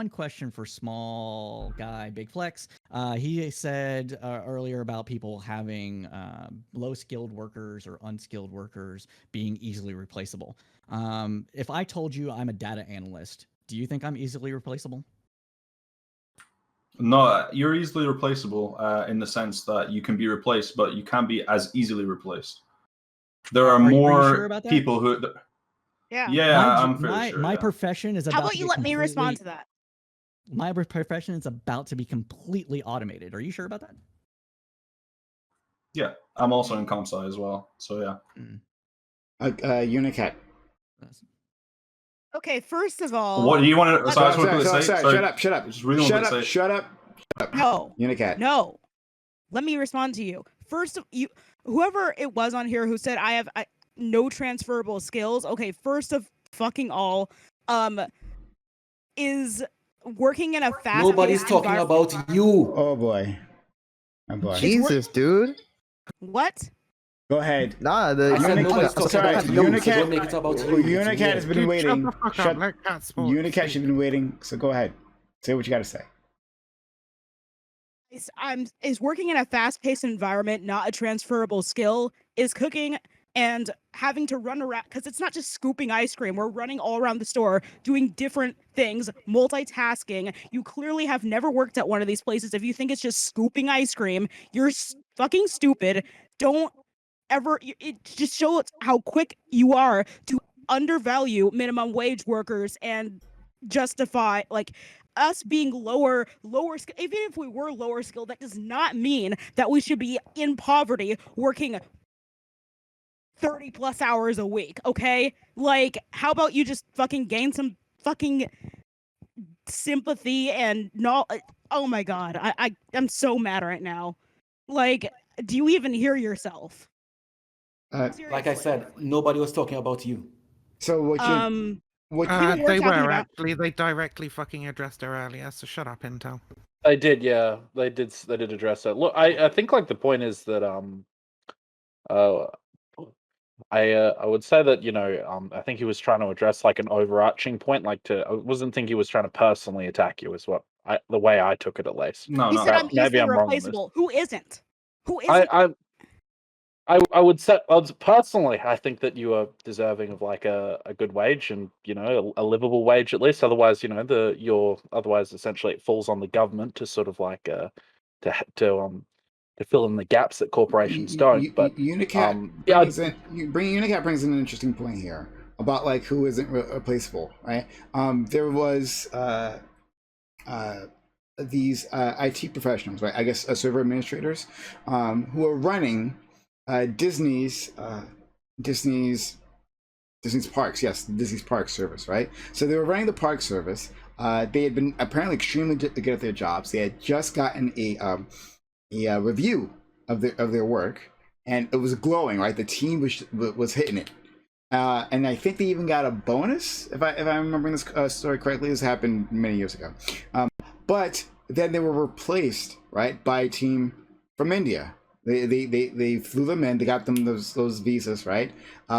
one question for small guy, big flex. He said earlier about people having low skilled workers or unskilled workers being easily replaceable. If I told you I'm a data analyst, do you think I'm easily replaceable? No, you're easily replaceable in the sense that you can be replaced, but you can't be as easily replaced. There are more sure about that? people who. Yeah. I'm fairly sure. My profession is about. How about you let me respond to that? My profession is about to be completely automated. Are you sure about that? Yeah, I'm also in comp sci as well. So yeah. Unicat. Okay, first of all, What do you want to? Sorry, shut up. Just really shut up. No. Unicat. No. Let me respond to you. First, whoever it was on here who said I have no transferable skills. Okay, first of fucking all, is working in a fast. Nobody's talking about you. Oh boy. Oh boy. Jesus, dude. What? Go ahead. Nah, the Unicat has been waiting. Unicat has been waiting. So go ahead. Say what you got to say. Is working in a fast-paced environment not a transferable skill? Is cooking and having to run around, because it's not just scooping ice cream. We're running all around the store, doing different things, multitasking. You clearly have never worked at one of these places. If you think it's just scooping ice cream, you're fucking stupid. Don't ever, it just shows how quick you are to undervalue minimum wage workers and justify, like, us being lower skill. Even if we were lower skill, that does not mean that we should be in poverty working 30 plus hours a week, okay? Like, how about you just fucking gain some fucking sympathy and not. Oh my god, I'm so mad right now. Like, do you even hear yourself? Like I said, nobody was talking about you. So what you they were actually. They directly fucking addressed her earlier. So shut up, Intel. They did, yeah. They did address that. Look, I think like the point is that I would say that, you know, I think he was trying to address like an overarching point, like I wasn't think he was trying to personally attack you, is what the way I took it at least. He said I'm easily replaceable. Who isn't? Who isn't? I would say, personally, I think that you are deserving of like a good wage and, you know, a livable wage at least. Otherwise, you know, otherwise essentially it falls on the government to sort of like to fill in the gaps that corporations don't. But Unicat brings in an interesting point here about like who isn't replaceable, right? There was these IT professionals, right? I guess server administrators who are running Disney's parks, yes, Disney's park service, right? So they were running the park service. They had been apparently extremely good at their jobs. They had just gotten a review of their work, and it was glowing, right? The team was hitting it, and I think they even got a bonus, if I'm remembering this story correctly. This happened many years ago, but then they were replaced, right, by a team from India. They flew them in. They got them those visas, right?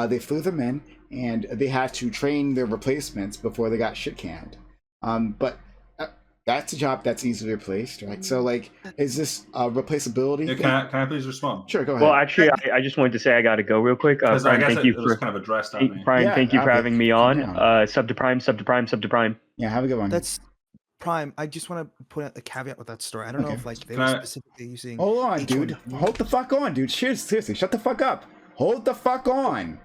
They flew them in, and they had to train their replacements before they got shit canned. But that's a job that's easily replaced, right? So, like, is this replaceability? Yeah, can I please respond? Sure, go ahead. Well, actually, I just wanted to say I got to go real quick. Prime, thank you for kind of addressed that. Prime, thank you for having me on. Sub to Prime. Yeah, have a good one. That's Prime. I just want to put out the caveat with that story. I don't know if like they were specifically using. Hold on, dude. Hold the fuck on, dude. Seriously, shut the fuck up. Hold the fuck on.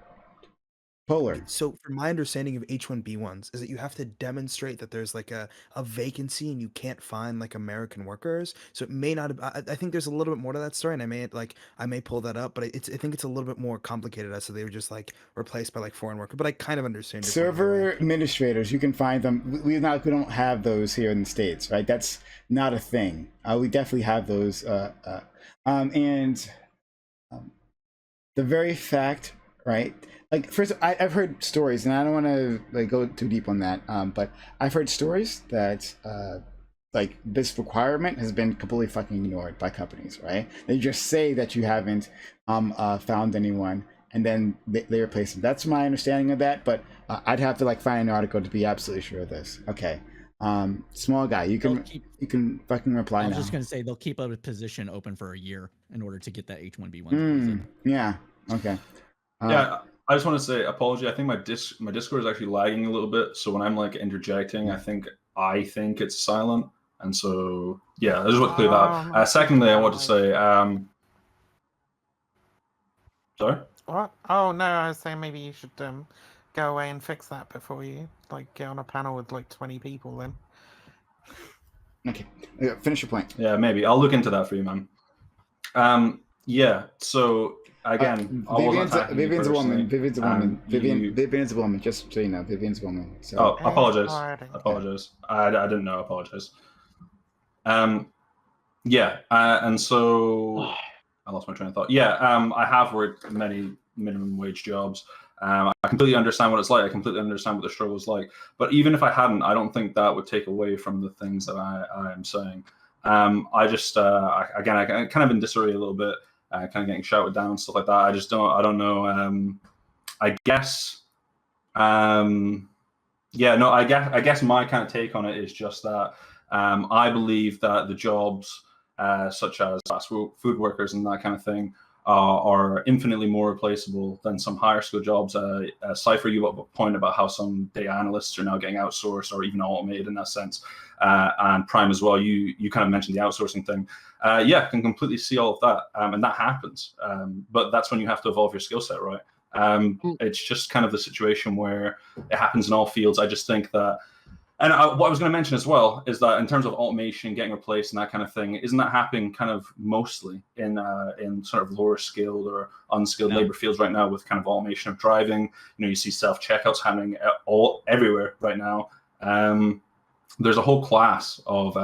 Polar. So, from my understanding of H-1B1s, is that you have to demonstrate that there's like a vacancy and you can't find like American workers. So it may not. I think there's a little bit more to that story, and I may pull that up, but I think it's a little bit more complicated. So they were just like replaced by like foreign workers. But I kind of understand. Server administrators, you can we don't have those here in the States, right? That's not a thing. We definitely have those, and the very fact, right? Like, first, I've heard stories, and I don't want to like go too deep on that, but I've heard stories that like this requirement has been completely fucking ignored by companies, right? They just say that you haven't found anyone, and then they replace them. That's my understanding of that, but I'd have to like find an article to be absolutely sure of this. Okay, Small guy, you can fucking reply I was now. just gonna say they'll keep a position open for a year in order to get that H-1B1 visa. Yeah. Okay. Yeah, I just want to say apology. I think my Discord is actually lagging a little bit. So when I'm like interjecting, I think it's silent, and so yeah, I just want to clear that up. Secondly, I want to say, sorry. What? Oh no, I was saying maybe you should go away and fix that before you like get on a panel with like 20 people. Then. Okay, finish your point. Yeah, maybe I'll look into that for you, man. Yeah. So again, Vivian's a woman. Vivian's a woman. Vivian's a woman. Just so you know, Vivian's a woman. So. Oh, apologize. Apologize. I didn't know. Apologize. Yeah. And so I lost my train of thought. Yeah. I have worked many minimum wage jobs. I completely understand what it's like. I completely understand what the struggle is like. But even if I hadn't, I don't think that would take away from the things that I am saying. I just I kind of in disarray a little bit, kind of getting shouted down and stuff like that. I don't know. I guess, yeah, no, I guess my kind of take on it is just that I believe that the jobs such as fast food workers and that kind of thing are infinitely more replaceable than some higher skill jobs. Cypher, you have a point about how some data analysts are now getting outsourced or even automated in that sense. And Prime as well, you kind of mentioned the outsourcing thing. Yeah, I can completely see all of that. And that happens. But that's when you have to evolve your skill set, right? It's just kind of the situation where it happens in all fields. I just think that, and what I was going to mention as well is that in terms of automation getting replaced and that kind of thing, isn't that happening kind of mostly in sort of lower skilled or unskilled labor fields right now with kind of automation of driving? You know, you see self checkouts happening everywhere right now. There's a whole class of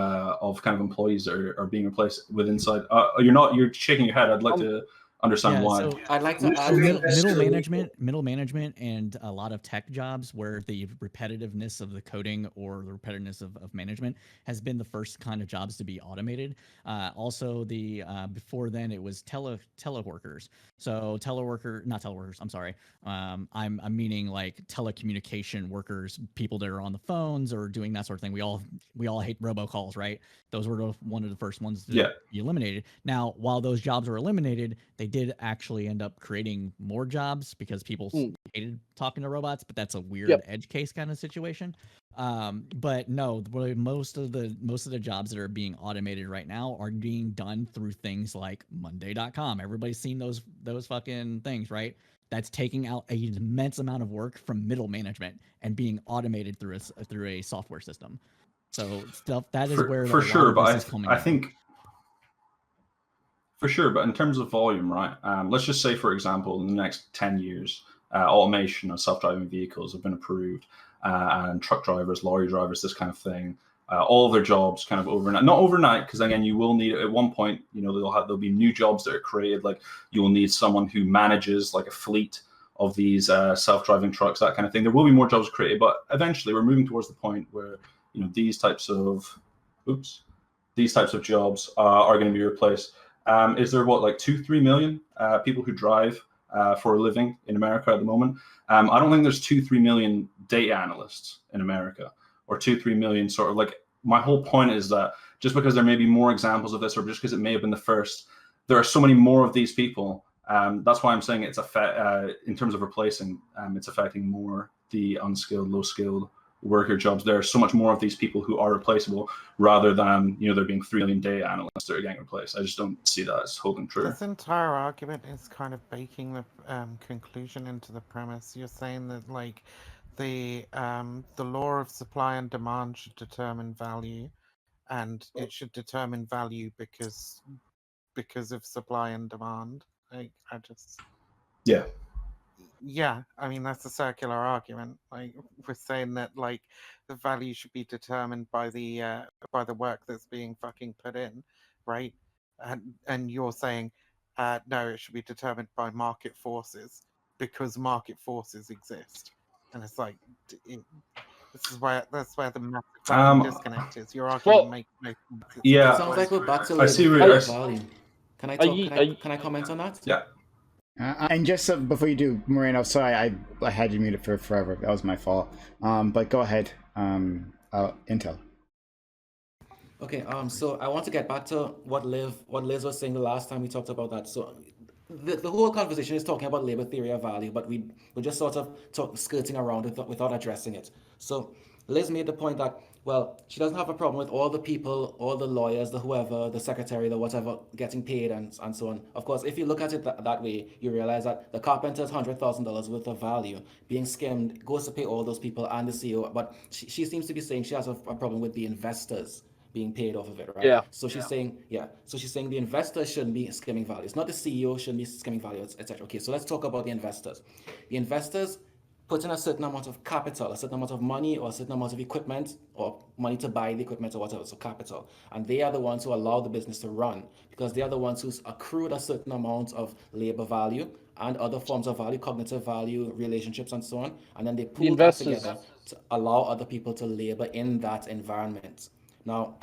kind of employees that are being replaced with inside. You're shaking your head. I'd like to understand why. So I'd like to add middle management and a lot of tech jobs where the repetitiveness of the coding or the repetitiveness of management has been the first kind of jobs to be automated. Also, before then it was teleworkers. So I'm sorry. I'm meaning like telecommunication workers, people that are on the phones or doing that sort of thing. We all hate robocalls, right? Those were one of the first ones to be eliminated. Now, while those jobs were eliminated, they did actually end up creating more jobs because people hated talking to robots, but that's a weird edge case kind of situation. But no, most of the jobs that are being automated right now are being done through things like Monday.com. Everybody's seen those fucking things, right? That's taking out an immense amount of work from middle management and being automated through a software system. So stuff that is where for sure, but I think. For sure, but in terms of volume, right? Let's just say, for example, in the next 10 years, automation of self-driving vehicles have been approved, and truck drivers, lorry drivers, this kind of thing. All their jobs kind of overnight, not overnight, because again, you will need at one point, you know, there'll be new jobs that are created. Like you will need someone who manages like a fleet of these self-driving trucks, that kind of thing. There will be more jobs created, but eventually, we're moving towards the point where these types of jobs are going to be replaced. Is there like 2-3 million people who drive for a living in America at the moment? I don't think there's 2-3 million data analysts in America, or 2-3 million sort of like. My whole point is that just because there may be more examples of this, or just because it may have been the first, there are so many more of these people. That's why I'm saying it's in terms of replacing, it's affecting more the unskilled, low-skilled worker jobs. There are so much more of these people who are replaceable rather than there being 3 million data analysts that are getting replaced. I just don't see that as holding true. This entire argument is kind of baking the conclusion into the premise. You're saying that like the law of supply and demand should determine value, and it should determine value because of supply and demand. Yeah, I mean that's a circular argument. Like we're saying that like the value should be determined by the work that's being fucking put in, right? And you're saying no, it should be determined by market forces because market forces exist. And it's like that's where the massive disconnect is. Your argument makes no sense. Yeah, it sounds like we're back to I see. value. Can I comment on that? Yeah. And just before you do, Moreno, sorry, I had you muted for forever. That was my fault. But go ahead. Intel. Okay, so I want to get back to what Liz was saying the last time we talked about that. So the whole conversation is talking about labor theory of value, but we're just sort of skirting around it without addressing it. So Liz made the point that, well, she doesn't have a problem with all the people, all the lawyers, the whoever, the secretary, the whatever, getting paid and so on. Of course, if you look at it that way, you realize that the carpenter's $100,000 worth of value being skimmed goes to pay all those people and the CEO. But she seems to be saying she has a problem with the investors being paid off of it, right? Yeah. So she's saying, So she's saying the investors shouldn't be skimming value. It's not the CEO shouldn't be skimming value, etc. Okay, so let's talk about the investors. The investors put in a certain amount of capital, a certain amount of money, or a certain amount of equipment, or money to buy the equipment or whatever, so capital. And they are the ones who allow the business to run, because they are the ones who's accrued a certain amount of labor value and other forms of value, cognitive value, relationships, and so on. And then they pool that together to allow other people to labor in that environment. Now,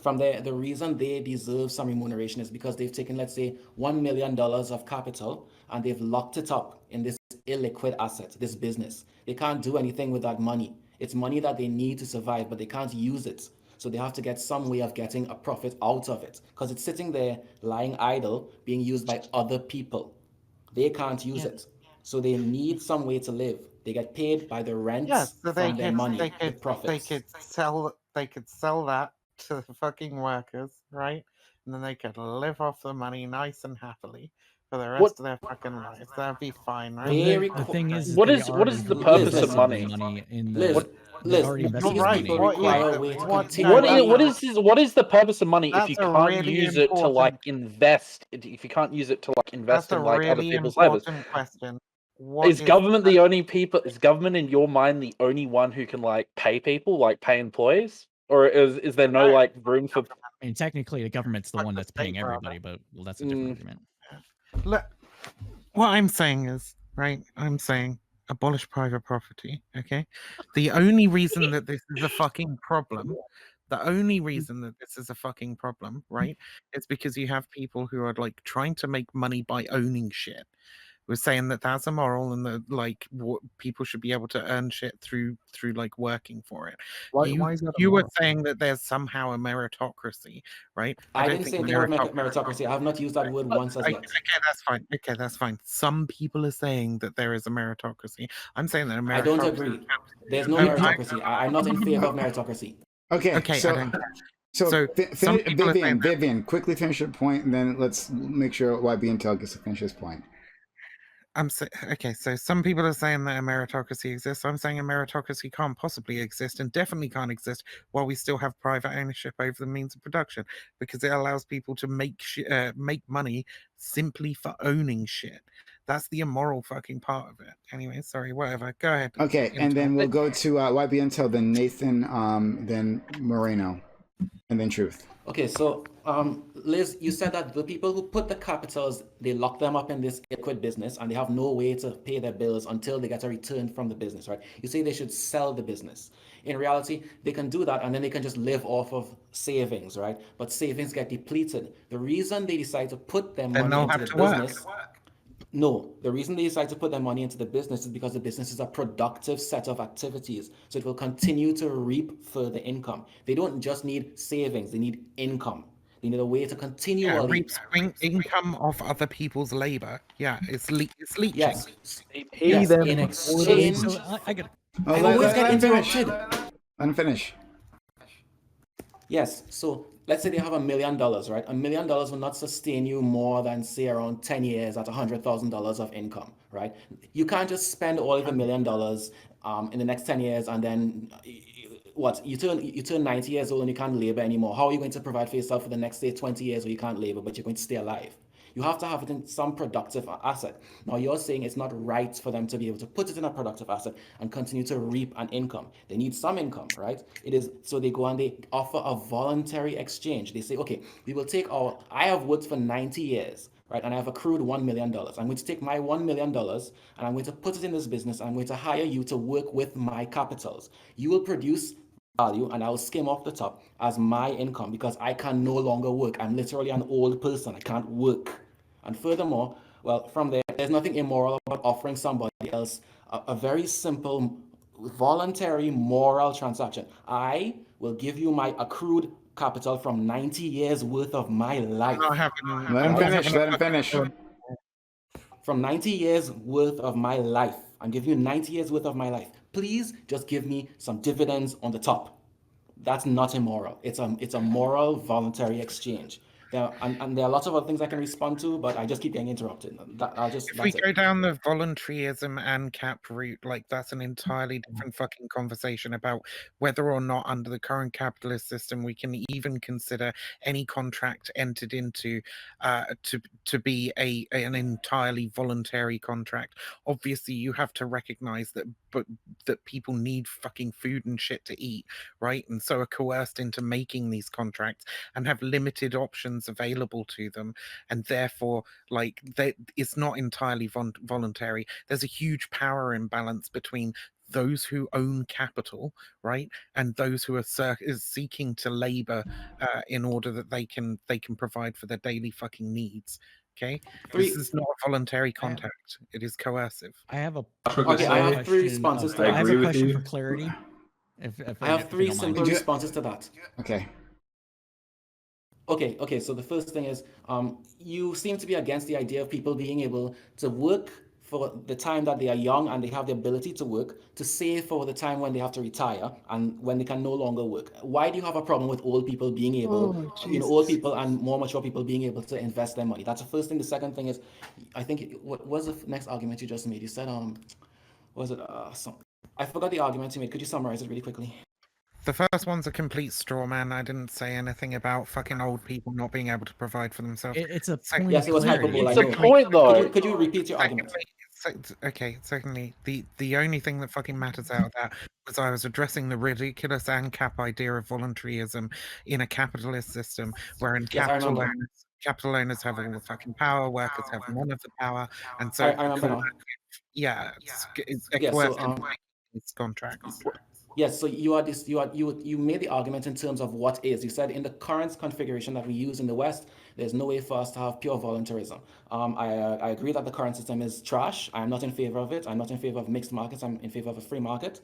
from there, the reason they deserve some remuneration is because they've taken, let's say, $1 million of capital and they've locked it up in this illiquid asset, this business. They can't do anything with that money. It's money that they need to survive, but they can't use it. So they have to get some way of getting a profit out of it, because it's sitting there lying idle, being used by other people. They can't use it. So they need some way to live. They get paid by the rents from their money, the profits. They could sell that to the fucking workers, right? And then they could live off the money nice and happily for the rest of their fucking lives. That'd be fine, right? The thing is, what is the purpose of money? In Liz, they already invested money. What is the purpose of money if you That's a can't really use it to like important- invest? If you can't use it to like invest That's in a like other really people's labors? important question. Is government the only people? Is government in your mind the only one who can like pay people, like pay employees, or is there no like room for? I mean, technically, the government's the one that's paying everybody, but well, that's a different argument. Look, what I'm saying is, right? I'm saying abolish private property. Okay. The only reason that this is a fucking problem, right, is because you have people who are like trying to make money by owning shit. We're saying that that's immoral and that like people should be able to earn shit through like working for it. Why is that you were immoral? saying that there's somehow a meritocracy, right? I didn't say anything about meritocracy. I have not used that word once as yet. Okay, that's fine. Okay, that's fine. Some people are saying that there is a meritocracy. I'm saying that a meritocracy. I don't agree. There's no meritocracy. I'm not in favor of meritocracy. Okay. So Vivian, quickly finish your point, and then let's make sure YB Intel gets to finish his point. So some people are saying that a meritocracy exists. I'm saying a meritocracy can't possibly exist and definitely can't exist while we still have private ownership over the means of production, because it allows people to make money simply for owning shit. That's the immoral fucking part of it. Anyway, sorry, whatever. Go ahead. Okay, and then we'll go to YB Intel, then Nathan, then Moreno, and then Truth. Okay, so Liz, you said that the people who put the capitals, they lock them up in this liquid business and they have no way to pay their bills until they get a return from the business, right? You say they should sell the business. In reality, they can do that and then they can just live off of savings, right? But savings get depleted. The reason they decide to put their money into the business... No, the reason they decide to put their money into the business is because the business is a productive set of activities. So it will continue to reap further income. They don't just need savings, they need income. They need a way to continually reap income off other people's labor. Yeah, it's leeching. Yes, they pay them in exchange. I always get interrupted. Unfinished. Yes, so let's say they have $1 million, right? $1 million will not sustain you more than, say, around 10 years at $100,000 of income, right? You can't just spend all of $1 million in the next 10 years and then you turn 90 years old and you can't labor anymore. How are you going to provide for yourself for the next, say, 20 years where you can't labor, but you're going to stay alive? You have to have it in some productive asset. Now you're saying it's not right for them to be able to put it in a productive asset and continue to reap an income. They need some income, right? It is so they go and they offer a voluntary exchange. They say, okay, we will take I have worked for 90 years, right? And I have accrued $1 million. I'm going to take my $1 million and I'm going to put it in this business. I'm going to hire you to work with my capitals. You will produce value and I'll skim off the top as my income because I can no longer work. I'm literally an old person. I can't work. And furthermore, well, from there's nothing immoral about offering somebody else a very simple voluntary moral transaction. I will give you my accrued capital from 90 years worth of my life. Not having, Let him Right. finish. Let him finish. From 90 years worth of my life. I'm giving you 90 years worth of my life. Please just give me some dividends on the top. That's not immoral. It's a moral voluntary exchange. And there are lots of other things I can respond to, but I just keep getting interrupted. If we go down the voluntarism and cap route, like that's an entirely different fucking conversation about whether or not under the current capitalist system we can even consider any contract entered into to be an entirely voluntary contract. Obviously, you have to recognize that people need fucking food and shit to eat, right? And so are coerced into making these contracts and have limited options available to them, and therefore like it's not entirely voluntary. There's a huge power imbalance between those who own capital, right, and those who are seeking to labor in order that they can provide for their daily fucking needs. Okay, this is not a voluntary contract; it is coercive. I have a Okay, I have three responses to that. I have a question for clarity. If I have three simple responses to that. Okay. Okay, so the first thing is, you seem to be against the idea of people being able to work for the time that they are young and they have the ability to work, to save for the time when they have to retire and when they can no longer work. Why do you have a problem with old people being able, old people and more mature people being able to invest their money? That's the first thing. The second thing is, I think, what was the next argument you just made? You said, I forgot the argument you made. Could you summarize it really quickly? The first one's a complete straw man. I didn't say anything about fucking old people not being able to provide for themselves. It's a point. Yes, it was hyperbole. It's a point, though. Could you repeat your argument? Secondly, the only thing that fucking matters out of that was I was addressing the ridiculous ANCAP idea of voluntarism in a capitalist system wherein capital owners have all the fucking power, workers have none of the power, and so I remember now. it's coercive contracts. Yes, so you made the argument in terms of what is. You said in the current configuration that we use in the West, there's no way for us to have pure voluntarism. I agree that the current system is trash. I'm not in favor of it. I'm not in favor of mixed markets. I'm in favor of a free market.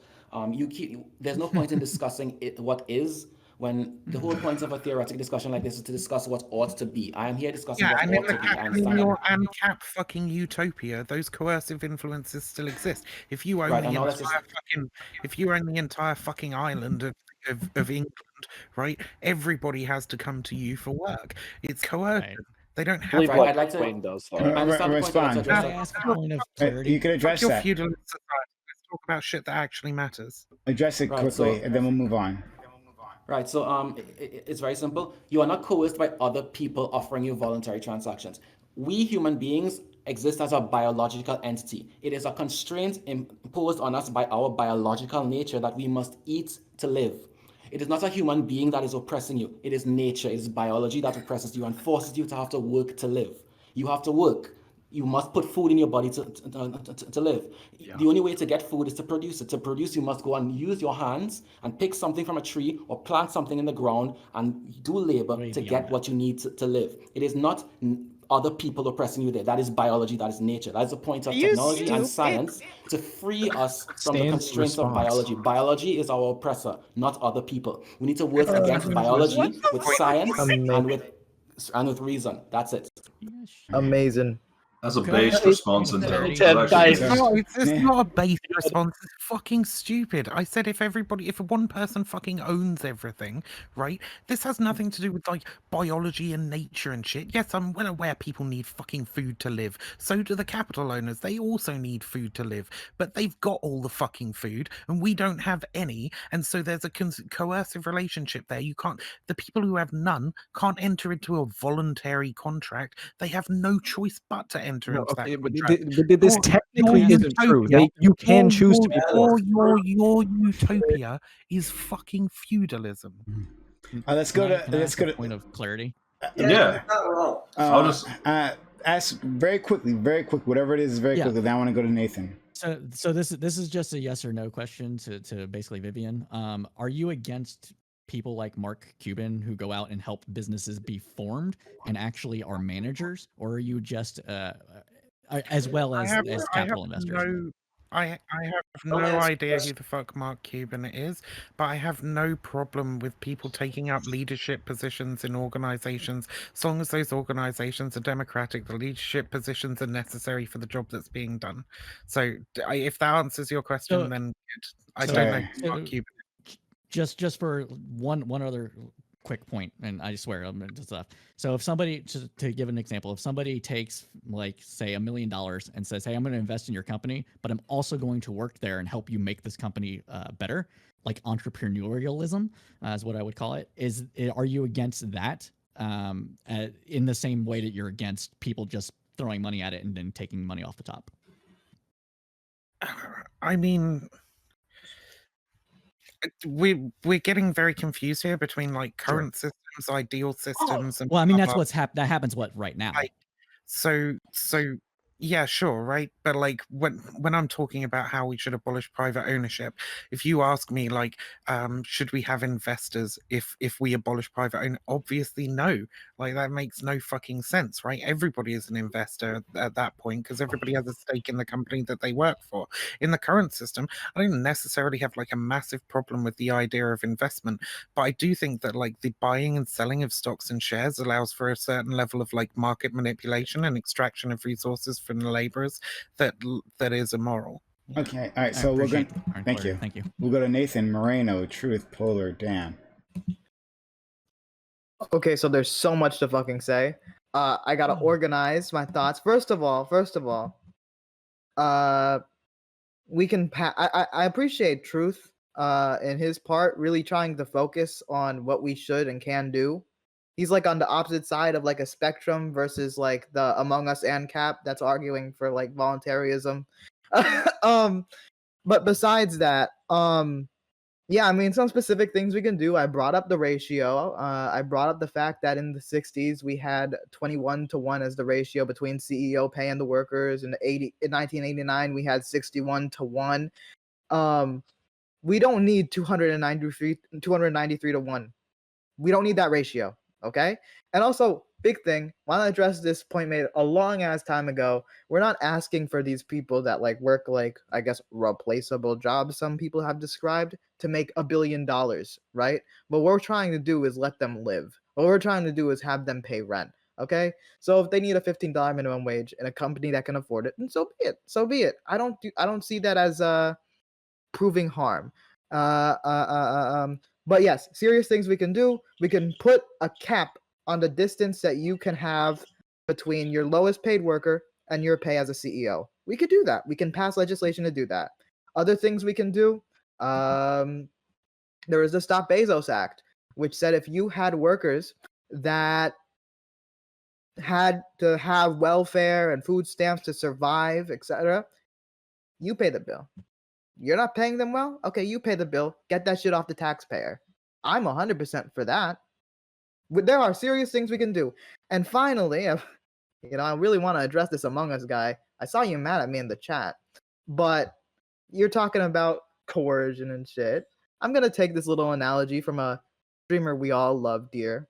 There's no point in discussing what is, when the whole point of a theoretical discussion like this is to discuss what ought to be. I am here discussing what ought to be. I understand. In your ANCAP fucking utopia, those coercive influences still exist. If you own the entire fucking island of England, right, everybody has to come to you for work. It's coercive. Right. They don't have. I'd like to respond. Can I ask a point of clarity? You can address your that. feudalist society. Let's talk about shit that actually matters. Address it quickly, and then we'll move on. Right, so it's very simple. You are not coerced by other people offering you voluntary transactions. We human beings exist as a biological entity. It is a constraint imposed on us by our biological nature that we must eat to live. It is not a human being that is oppressing you. It is nature, it is biology that oppresses you and forces you to have to work to live. You have to work. You must put food in your body to live. Yeah. The only way to get food is to produce it. To produce, you must go and use your hands and pick something from a tree or plant something in the ground and do labor to get what you need to live. It is not other people oppressing you there. That is biology, that is nature. That is the point of technology and science to free us from the constraints of biology. Biology is our oppressor, not other people. We need to work against biology with science and with reason. That's it. Amazing. That's a based response, and it's not a based response. It's fucking stupid. I said if one person fucking owns everything, right? This has nothing to do with like biology and nature and shit. Yes, I'm well aware people need fucking food to live. So do the capital owners. They also need food to live, but they've got all the fucking food and we don't have any. And so there's a coercive relationship there. The people who have none can't enter into a voluntary contract. They have no choice but to enter. But this technically isn't true. You can choose to be forced. Your utopia is fucking feudalism. Let's go to point of clarity. I'll just ask very quickly, whatever it is, very quickly. Then I want to go to Nathan. So this is just a yes or no question to basically Vivian. Are you against people like Mark Cuban who go out and help businesses be formed and actually are managers, or are you just as well as capital investors? I have no idea who the fuck Mark Cuban is, but I have no problem with people taking up leadership positions in organizations, as long as those organizations are democratic, the leadership positions are necessary for the job that's being done. So if that answers your question, then good. I don't know who Mark Cuban is. Just for one other quick point, and I swear I'm into stuff. So if somebody, to give an example, if somebody takes like say $1 million and says, "Hey, I'm going to invest in your company, but I'm also going to work there and help you make this company better," like entrepreneurialism is what I would call it. Are you against that in the same way that you're against people just throwing money at it and then taking money off the top? I mean, we're getting very confused here between like current systems, ideal systems, and well, I mean that's that happens right now. Like, so yeah, sure, right? But like when I'm talking about how we should abolish private ownership, if you ask me like, should we have investors if we abolish private ownership? Obviously no. Like that makes no fucking sense, right? Everybody is an investor at that point because everybody has a stake in the company that they work for. In the current system, I don't necessarily have like a massive problem with the idea of investment, but I do think that like the buying and selling of stocks and shares allows for a certain level of like market manipulation and extraction of resources from the laborers that is immoral. Okay, all right. So we're going. Thank you. We'll go to Nathan, Moreno, Truth, Polar, Dan. Okay, so there's so much to fucking say. I gotta organize my thoughts. First of all, we can. I appreciate Truth in his part, really trying to focus on what we should and can do. He's like on the opposite side of like a spectrum versus like the Among Us ANCAP that's arguing for like voluntarism. But besides that, yeah, I mean, some specific things we can do. I brought up the ratio. I brought up the fact that in the 60s we had 21-1 as the ratio between CEO pay and the workers. In 1989 we had 61-1. We don't need 293-1. We don't need that ratio. Okay. And also, big thing, want to address this point made a long ass time ago. We're not asking for these people that like work like, I guess, replaceable jobs some people have described to make $1 billion, right? What we're trying to do is let them live. What we're trying to do is have them pay rent. Okay. So if they need a $15 minimum wage in a company that can afford it, then so be it. So be it. I don't see that as proving harm. But yes, serious things we can do. We can put a cap on the distance that you can have between your lowest paid worker and your pay as a CEO. We could do that. We can pass legislation to do that. Other things we can do, there is the Stop Bezos Act, which said if you had workers that had to have welfare and food stamps to survive, etc., you pay the bill. You're not paying them well? Okay, you pay the bill. Get that shit off the taxpayer. I'm 100% for that. There are serious things we can do. And finally, I really want to address this Among Us guy. I saw you mad at me in the chat, but you're talking about coercion and shit. I'm going to take this little analogy from a streamer we all love, dear.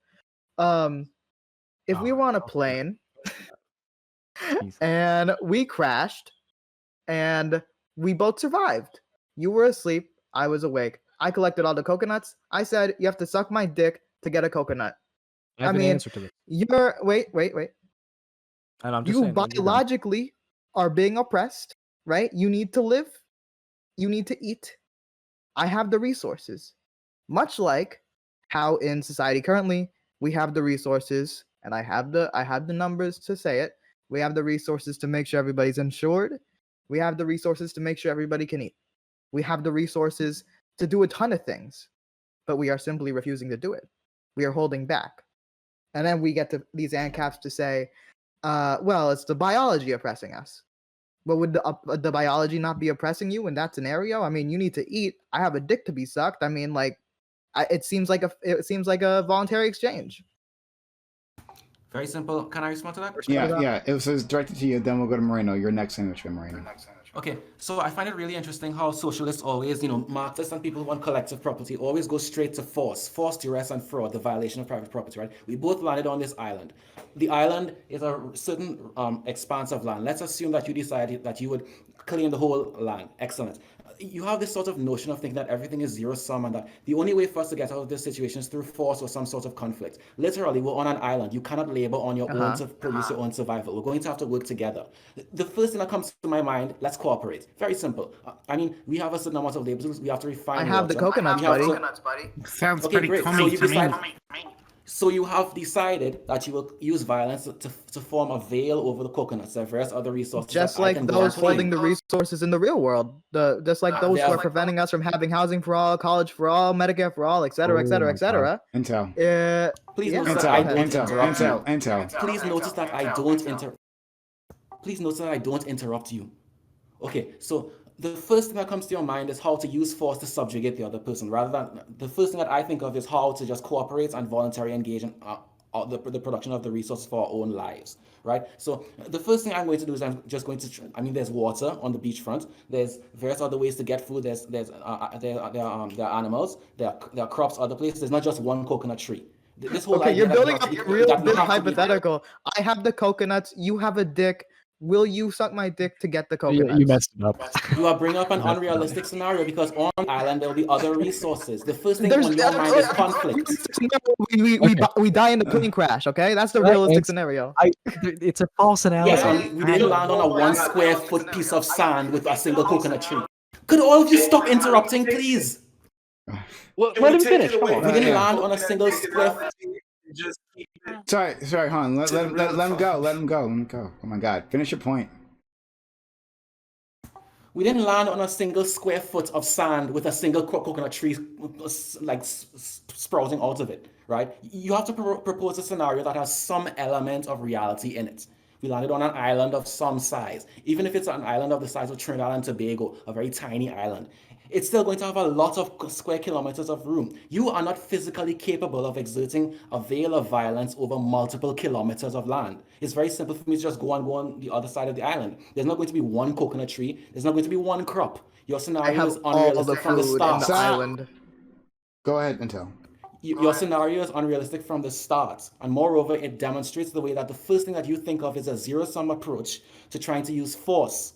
If we were on a plane and we crashed and we both survived. You were asleep. I was awake. I collected all the coconuts. I said, you have to suck my dick to get a coconut. I have an answer to this. You're wait. And I'm just you biologically are being oppressed, right? You need to live. You need to eat. I have the resources. Much like how in society currently we have the resources, and I have the numbers to say it. We have the resources to make sure everybody's insured. We have the resources to make sure everybody can eat. We have the resources to do a ton of things, but we are simply refusing to do it. We are holding back. And then we get to these ANCAPs to say, well, it's the biology oppressing us. But would the biology not be oppressing you in that scenario? I mean, you need to eat. I have a dick to be sucked. I mean, like, it seems like a voluntary exchange. Very simple. Can I respond to that? Yeah. It was directed to you. Then we'll go to Moreno. You're next, Moreno. Okay, so I find it really interesting how socialists always, Marxists and people who want collective property always go straight to force, duress, and fraud, the violation of private property, right? We both landed on this island. The island is a certain expanse of land. Let's assume that you decided that you would claim the whole land. Excellent. You have this sort of notion of thinking that everything is zero sum and that the only way for us to get out of this situation is through force or some sort of conflict. Literally, we're on an island. You cannot labor on your own to produce your own survival. We're going to have to work together. The first thing that comes to my mind, let's cooperate. Very simple. I mean, we have a certain amount of labor. We have to refine. I have the coconuts, buddy. Sounds Okay, pretty great. commie to me. So you have decided that you will use violence to form a veil over the coconuts and various other resources. Just like those holding the resources in the real world. Just like those who are preventing us from having housing for all, college for all, Medicare for all, etc., etc., etc. Intel. Please Yeah. notice that I don't interrupt you. Intel. Please notice that I don't Please notice that I don't interrupt you. Okay, so the first thing that comes to your mind is how to use force to subjugate the other person, rather than the first thing that I think of is how to just cooperate and voluntarily engage in the production of the resources for our own lives, right? So the first thing I'm going to do is I'm just going to, there's water on the beachfront. There's various other ways to get food. There are animals. There are crops other places. There's not just one coconut tree. This whole you're building up a real big hypothetical. I have the coconuts. You have a dick. Will you suck my dick to get the coconuts? You messed it up. You are bringing up an unrealistic scenario because on the island there will be other resources. The first thing on your mind is conflict. We die in the plane crash. Okay, that's the realistic scenario. It's a false analogy. Yes, we didn't land on a 1 square foot piece of sand with a single coconut tree. Could all of you stop interrupting, please? Well, let him finish. Come on. We didn't land on a single square foot. Sorry, hon. Let him go. Let him go. Oh my God. Finish your point. We didn't land on a single square foot of sand with a single coconut tree like sprouting out of it, right? You have to propose a scenario that has some element of reality in it. We landed on an island of some size. Even if it's an island of the size of Trinidad and Tobago, a very tiny island, it's still going to have a lot of square kilometers of room. You are not physically capable of exerting a veil of violence over multiple kilometers of land. It's very simple for me to just go on the other side of the island. There's not going to be one coconut tree. There's not going to be one crop. Your scenario is unrealistic from the start. Island. Go ahead, Intel. Your scenario is unrealistic from the start. And moreover, it demonstrates the way that the first thing that you think of is a zero-sum approach to trying to use force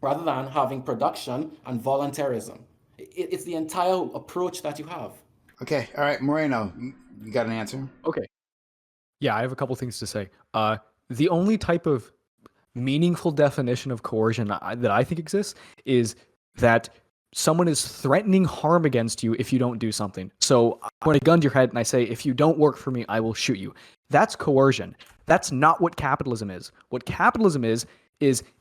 rather than having production and voluntarism. It's the entire approach that you have. Okay, all right, Moreno, you got an answer? Okay. Yeah, I have a couple things to say. The only type of meaningful definition of coercion that I think exists is that someone is threatening harm against you if you don't do something. So I point a gun to your head and I say, if you don't work for me, I will shoot you. That's coercion. That's not what capitalism is. What capitalism is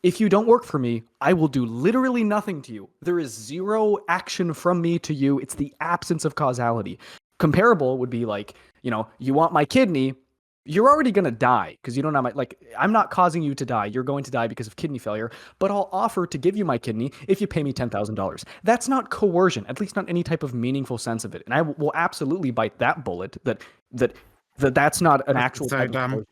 if you don't work for me, I will do literally nothing to you. There is zero action from me to you. It's the absence of causality. Comparable would be like, you want my kidney, you're already going to die because you don't have I'm not causing you to die. You're going to die because of kidney failure, but I'll offer to give you my kidney if you pay me $10,000. That's not coercion, at least not any type of meaningful sense of it. And I will absolutely bite that bullet that's not an actual type of coercion.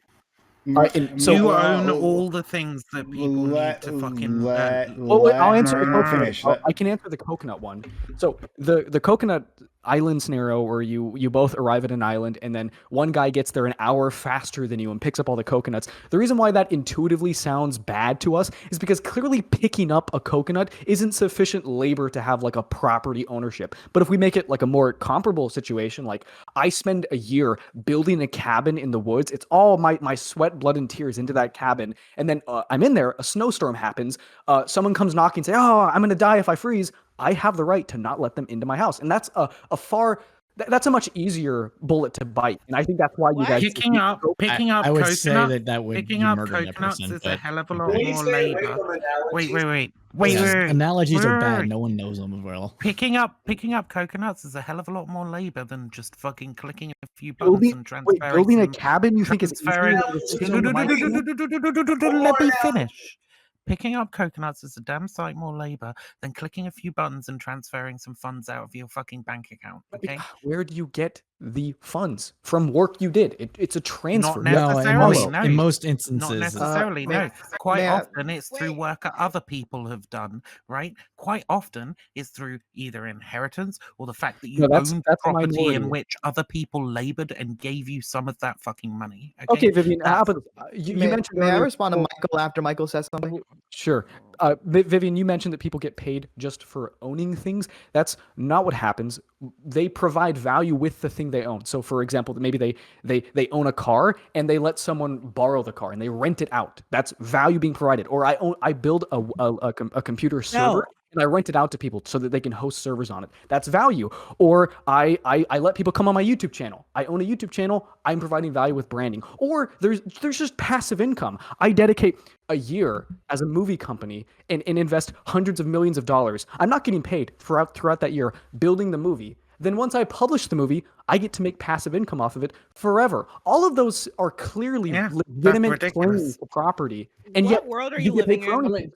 So you own all the things that people need to fucking. I'll answer the coconut. I can answer the coconut one. So the coconut island scenario where you both arrive at an island and then one guy gets there an hour faster than you and picks up all the coconuts. The reason why that intuitively sounds bad to us is because clearly picking up a coconut isn't sufficient labor to have like a property ownership. But if we make it like a more comparable situation, like I spend a year building a cabin in the woods, it's all my sweat, blood, and tears into that cabin. And then I'm in there, a snowstorm happens, someone comes knocking and say, oh, I'm going to die if I freeze. I have the right to not let them into my house. And that's that's a much easier bullet to bite. And I think that's why you guys picking up I would say that would picking be up murdering that coconuts person, is a hell of a lot more labor. Wait. Analogies are bad. No one knows them well. Picking up coconuts is a hell of a lot more labor than just fucking clicking a few buttons and transferring. Building a cabin, you think is easier? Let me finish. Picking up coconuts is a damn sight more labor than clicking a few buttons and transferring some funds out of your fucking bank account. Okay. Where do you get the funds from work you did. It's a transfer. Not You have to necessarily, follow. no. In most Not instances, necessarily, may- no. Quite may I- often it's through work that other people have done, right? Quite often it's through either inheritance or the fact that you No, that's owned a property in minority. which other people labored and gave you some of that fucking money. Okay, Vivian, how That's- about you May, mentioned may I earlier respond to people- Michael after Michael says something? Sure. Vivian, you mentioned that people get paid just for owning things. That's not what happens. They provide value with the thing they own. So, for example, maybe they own a car and they let someone borrow the car and they rent it out. That's value being provided. Or I build a computer server and I rent it out to people so that they can host servers on it. That's value. Or I let people come on my YouTube channel. I own a YouTube channel. I'm providing value with branding. Or there's just passive income. I dedicate a year as a movie company and invest hundreds of millions of dollars. I'm not getting paid throughout that year building the movie. Then once I publish the movie, I get to make passive income off of it forever. All of those are clearly legitimate claims to property. And What yet world are you get paid living for in? owning I mean, things.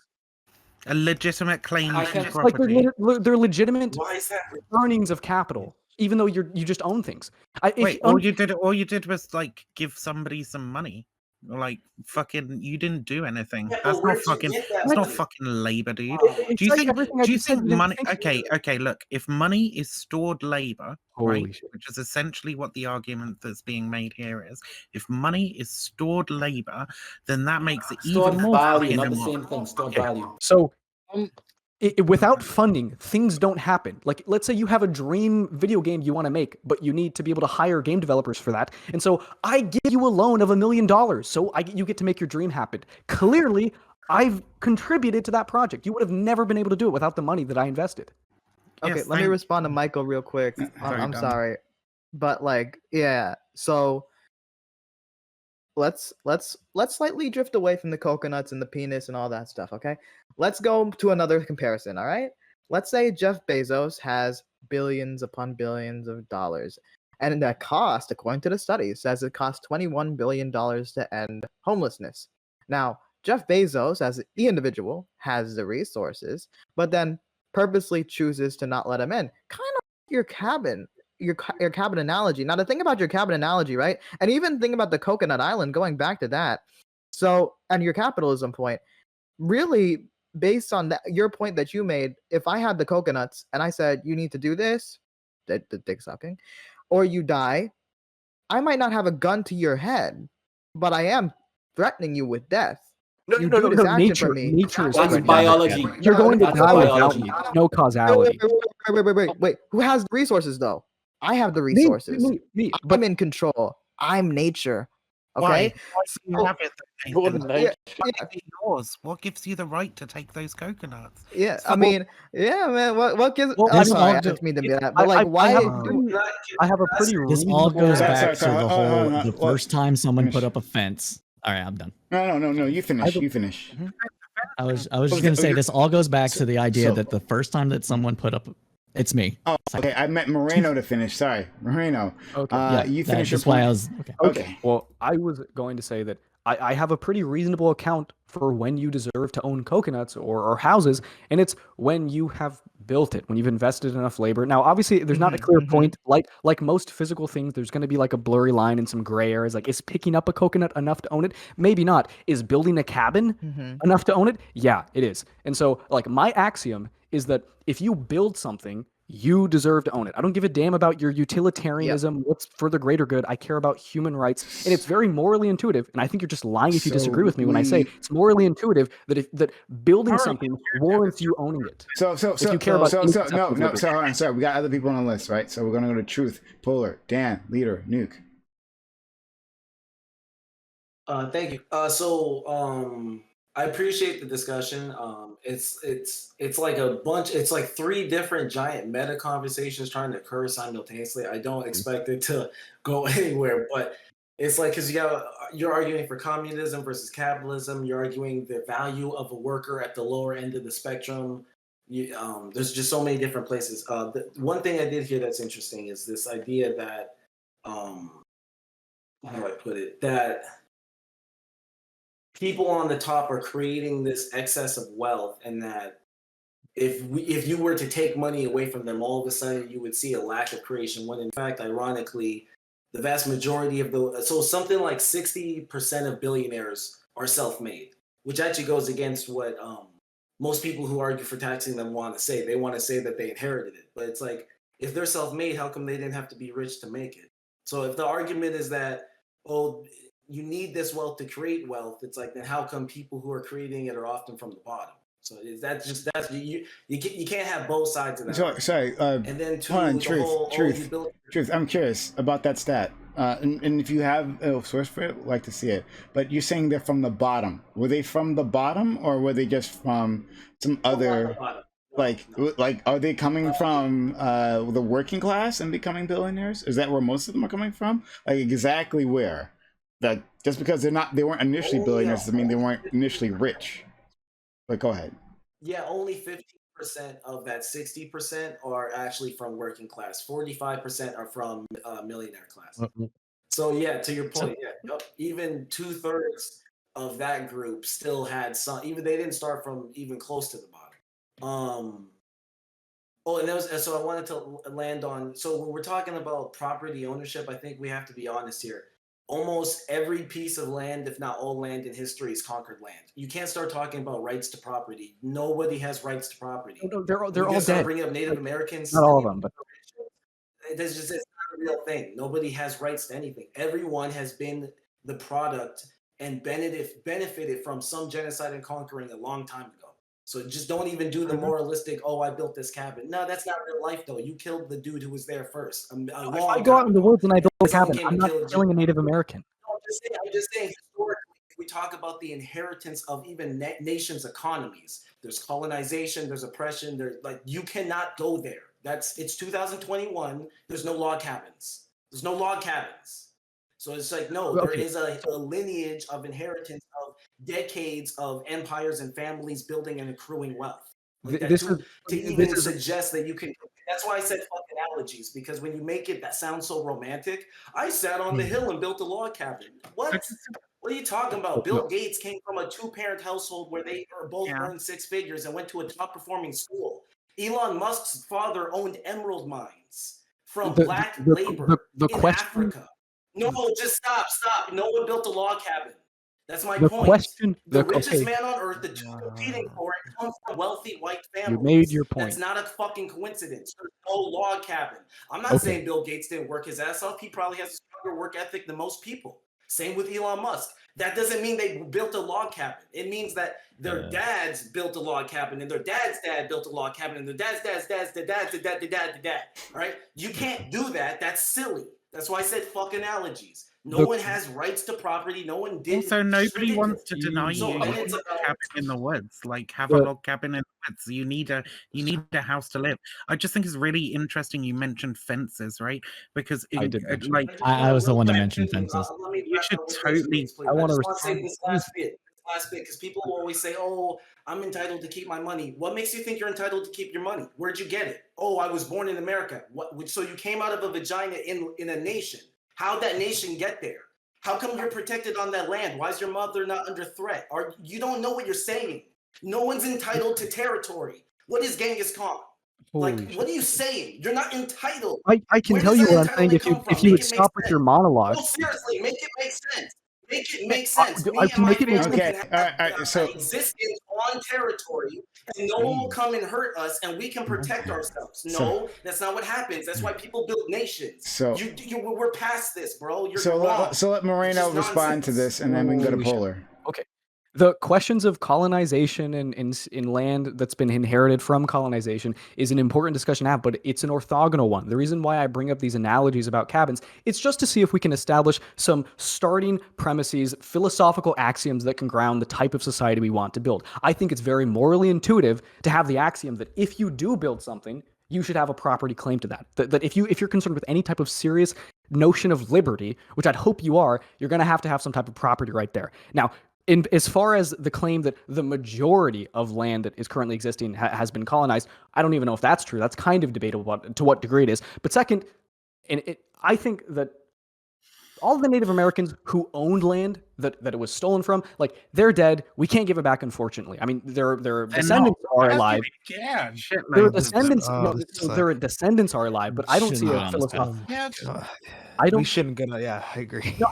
a legitimate claim I to can- Like property. they're legitimate why is that? earnings of capital, even though you just own things. Wait, all you did was like give somebody some money. Like fucking, you didn't do anything. Yeah, That's but where'd not you fucking. get that That's not money? fucking labor, dude. It's Do you like think? everything I Do you just said, think you didn't money? think Okay, okay. Look, if money is stored labor, Holy right, shit. which is essentially what the argument that's being made here is, if money is stored labor, then that makes it Stored even more value, fucking not the immoral. same thing. Stored Okay. value. So without funding, things don't happen. Like, let's say you have a dream video game you want to make, but you need to be able to hire game developers for that. And so I give you a loan of $1 million, so you get to make your dream happen. Clearly, I've contributed to that project. You would have never been able to do it without the money that I invested. Okay, Yes, let me thank- respond to Michael real quick. Sorry, I'm Dom. sorry, but like, yeah. So let's slightly drift away from the coconuts and the penis and all that stuff. Okay, let's go to another comparison. All right, let's say Jeff Bezos has billions upon billions of dollars, and that cost, according to the study, says it costs $21 billion to end homelessness. Now, Jeff Bezos, as the individual, has the resources, but then purposely chooses to not let him in. Kind of like your cabin, your cabin analogy. Now, to think about your cabin analogy, right? And even think about the Coconut Island, going back to that. So, and your capitalism point, really based on that, your point that you made, if I had the coconuts and I said, you need to do this, the dick sucking, or you die, I might not have a gun to your head, but I am threatening you with death. You do this action for me. Nature is That's threatening biology. you. You're going to That's die without biology. me. No causality. Wait. Who has the resources though? I have the resources. Me. I'm in control. I'm nature. Okay. Why do you have it, Good Nathan? night. Why is it yours? What gives you the right to take those coconuts? Yeah, I mean, yeah, man. What gives? Well, I'm this sorry, all I go- didn't mean to be that, but like, I why have do? I have a pretty This all reasonable. goes Sorry, back sorry, to the hold on, whole hold on. the What? first time someone Finish. put up a fence. All right, I'm done. No. You finish. a- You finish. I was just Okay, gonna say okay. this all goes back to the idea So- that the first time that someone put up, it's me. Oh, okay. I meant Moreno to finish. Sorry, Moreno. Okay. Yeah, You finish your that's why point. I was okay. Okay. Well, I was going to say that I have a pretty reasonable account for when you deserve to own coconuts or houses, and it's when you have built it, when you've invested enough labor. Now, obviously, there's not a clear point. Like most physical things, there's going to be like a blurry line and some gray areas. Like, is picking up a coconut enough to own it? Maybe not. Is building a cabin enough to own it? Yeah, it is. And so, like, my axiom is that if you build something, you deserve to own it. I don't give a damn about your utilitarianism, what's for the greater good. I care about human rights. And it's very morally intuitive. And I think you're just lying if you disagree with me when I say it's morally intuitive that building something warrants you owning it. So you care about no. inconceptive So liberty. hold on. Sorry, we got other people on the list, right? So we're gonna go to Truth, Polar, Dan, Leader, Nuke. Thank you. I appreciate the discussion. It's like a bunch. It's like three different giant meta conversations trying to occur simultaneously. I don't expect it to go anywhere, but it's like because you're arguing for communism versus capitalism. You're arguing the value of a worker at the lower end of the spectrum. There's just so many different places. The one thing I did hear that's interesting is this idea that how do I put it, that people on the top are creating this excess of wealth, and that if you were to take money away from them, all of a sudden you would see a lack of creation. When in fact, ironically, the vast majority of something like 60% of billionaires are self-made, which actually goes against what most people who argue for taxing them want to say. They want to say that they inherited it, but it's like, if they're self-made, how come they didn't have to be rich to make it? So if the argument is that, oh, you need this wealth to create wealth, it's like, then how come people who are creating it are often from the bottom? So is that just you can't have both sides of that. Sorry. And then hold on, truth. I'm curious about that stat. And if you have a source for it, I'd like to see it. But you're saying they're from the bottom. Were they from the bottom, or were they just from some other? Like are they coming from the working class and becoming billionaires? Is that where most of them are coming from? Like exactly where? That just because they weren't initially billionaires doesn't mean they weren't initially rich. But go ahead. Yeah, only 15% of that 60% are actually from working class. 45% are from millionaire class. So yeah, to your point, even 2/3 of that group still had some. Even they didn't start from even close to the bottom. So I wanted to land on. So when we're talking about property ownership, I think we have to be honest here. Almost every piece of land, if not all land in history, is conquered land. You can't start talking about rights to property. Nobody has rights to property. No, they're all dead. Bringing up Native Americans. Not all of them, but it's not a real thing. Nobody has rights to anything. Everyone has been the product and benefited from some genocide and conquering a long time ago. So just don't even do the moralistic, oh, I built this cabin. No, that's not real life, though. You killed the dude who was there first. If I go out in the woods and I build a cabin, I'm not killing a Native American. No, I'm just saying, historically, if we talk about the inheritance of even nations' economies, there's colonization, there's oppression, you cannot go there. It's 2021. There's no log cabins. So it's like, no, there is a lineage of inheritance of decades of empires and families building and accruing wealth. Suggest that you can. That's why I said fuck analogies, because when you make it that sounds so romantic. I sat on the hill and built a log cabin. What? What are you talking about? Bill Gates came from a 2-parent household where they both earned 6 figures and went to a top-performing school. Elon Musk's father owned emerald mines from black labor in Africa. No, just stop. No one built a log cabin. That's my point. The richest man on earth, the two competing for it, comes from wealthy white families. You made your point. That's not a fucking coincidence. There's no log cabin. I'm not saying Bill Gates didn't work his ass off. He probably has a stronger work ethic than most people. Same with Elon Musk. That doesn't mean they built a log cabin. It means that their dads built a log cabin, and their dad's dad built a log cabin, and their dad's dad. All right? You can't do that. That's silly. That's why I said fuck analogies. No one has rights to property. No one did. Also, nobody wants to deny you a log cabin in the woods. Like, have a log cabin in the woods. You need a house to live. I just think it's really interesting you mentioned fences, right? Because I was the one that mentioned fences. You should totally. I want to say this last bit, because people always say, "Oh, I'm entitled to keep my money." What makes you think you're entitled to keep your money? Where'd you get it? Oh, I was born in America. What? So you came out of a vagina in a nation. How'd that nation get there? How come you're protected on that land? Why is your mother not under threat? You don't know what you're saying. No one's entitled to territory. What is Genghis Khan? What are you saying? You're not entitled. I can tell you what I'm saying if you would stop with your monologue. No, seriously, make it make sense. Make it make sense. I can make it make sense. Okay, all right. So existence on territory, and no one will come and hurt us, and we can protect ourselves. No, that's not what happens. That's why people build nations. So we're past this, bro. So let Moreno respond to this, and then we can go to Polar. Okay. The questions of colonization in land that's been inherited from colonization is an important discussion to have, but it's an orthogonal one. The reason why I bring up these analogies about cabins, it's just to see if we can establish some starting premises, philosophical axioms that can ground the type of society we want to build. I think it's very morally intuitive to have the axiom that if you do build something, you should have a property claim to that. That if you're concerned with any type of serious notion of liberty, which I'd hope you are, you're going to have some type of property right there. Now, as far as the claim that the majority of land that is currently existing has been colonized, I don't even know if that's true. That's kind of debatable to what degree it is. But second, I think that all the Native Americans who owned land that it was stolen from, like they're dead. We can't give it back, unfortunately. I mean, their descendants are alive. Yeah, shit. Their descendants, this is like- their descendants are alive, but I don't see Shouldn't a go down this path. philosophical. I don't. We shouldn't go. Yeah, I agree. No,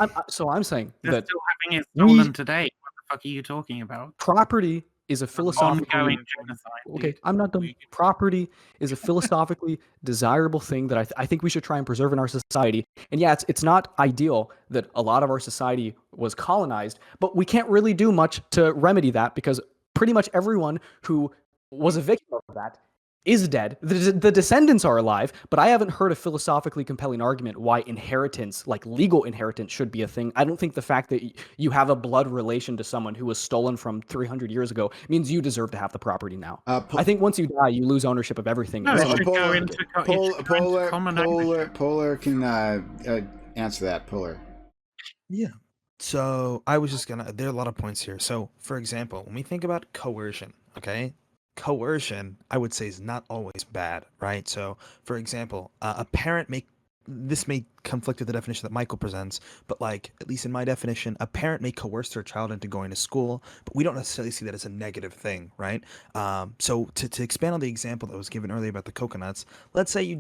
I'm saying They're that still having it stolen today. What the fuck are you talking about? property is a philosophically Ongoing genocide. okay. dude. I'm not done. Property is a philosophically desirable thing that I think we should try and preserve in our society. And yeah, it's not ideal that a lot of our society was colonized, but we can't really do much to remedy that because pretty much everyone who was a victim of that is dead. The descendants are alive, but I haven't heard a philosophically compelling argument why inheritance, like legal inheritance, should be a thing. I don't think the fact that you have a blood relation to someone who was stolen from 300 years ago means you deserve to have the property now. I think once you die, you lose ownership of everything. No, It's it just- should go into common ownership. Polar can answer that. Polar. Yeah. So I was just gonna. There are a lot of points here. So, for example, when we think about coercion, okay, coercion, I would say, is not always bad, right? So, for example, a parent this may conflict with the definition that Michael presents, but like, at least in my definition, a parent may coerce their child into going to school, but we don't necessarily see that as a negative thing, right? So to expand on the example that was given earlier about the coconuts, let's say you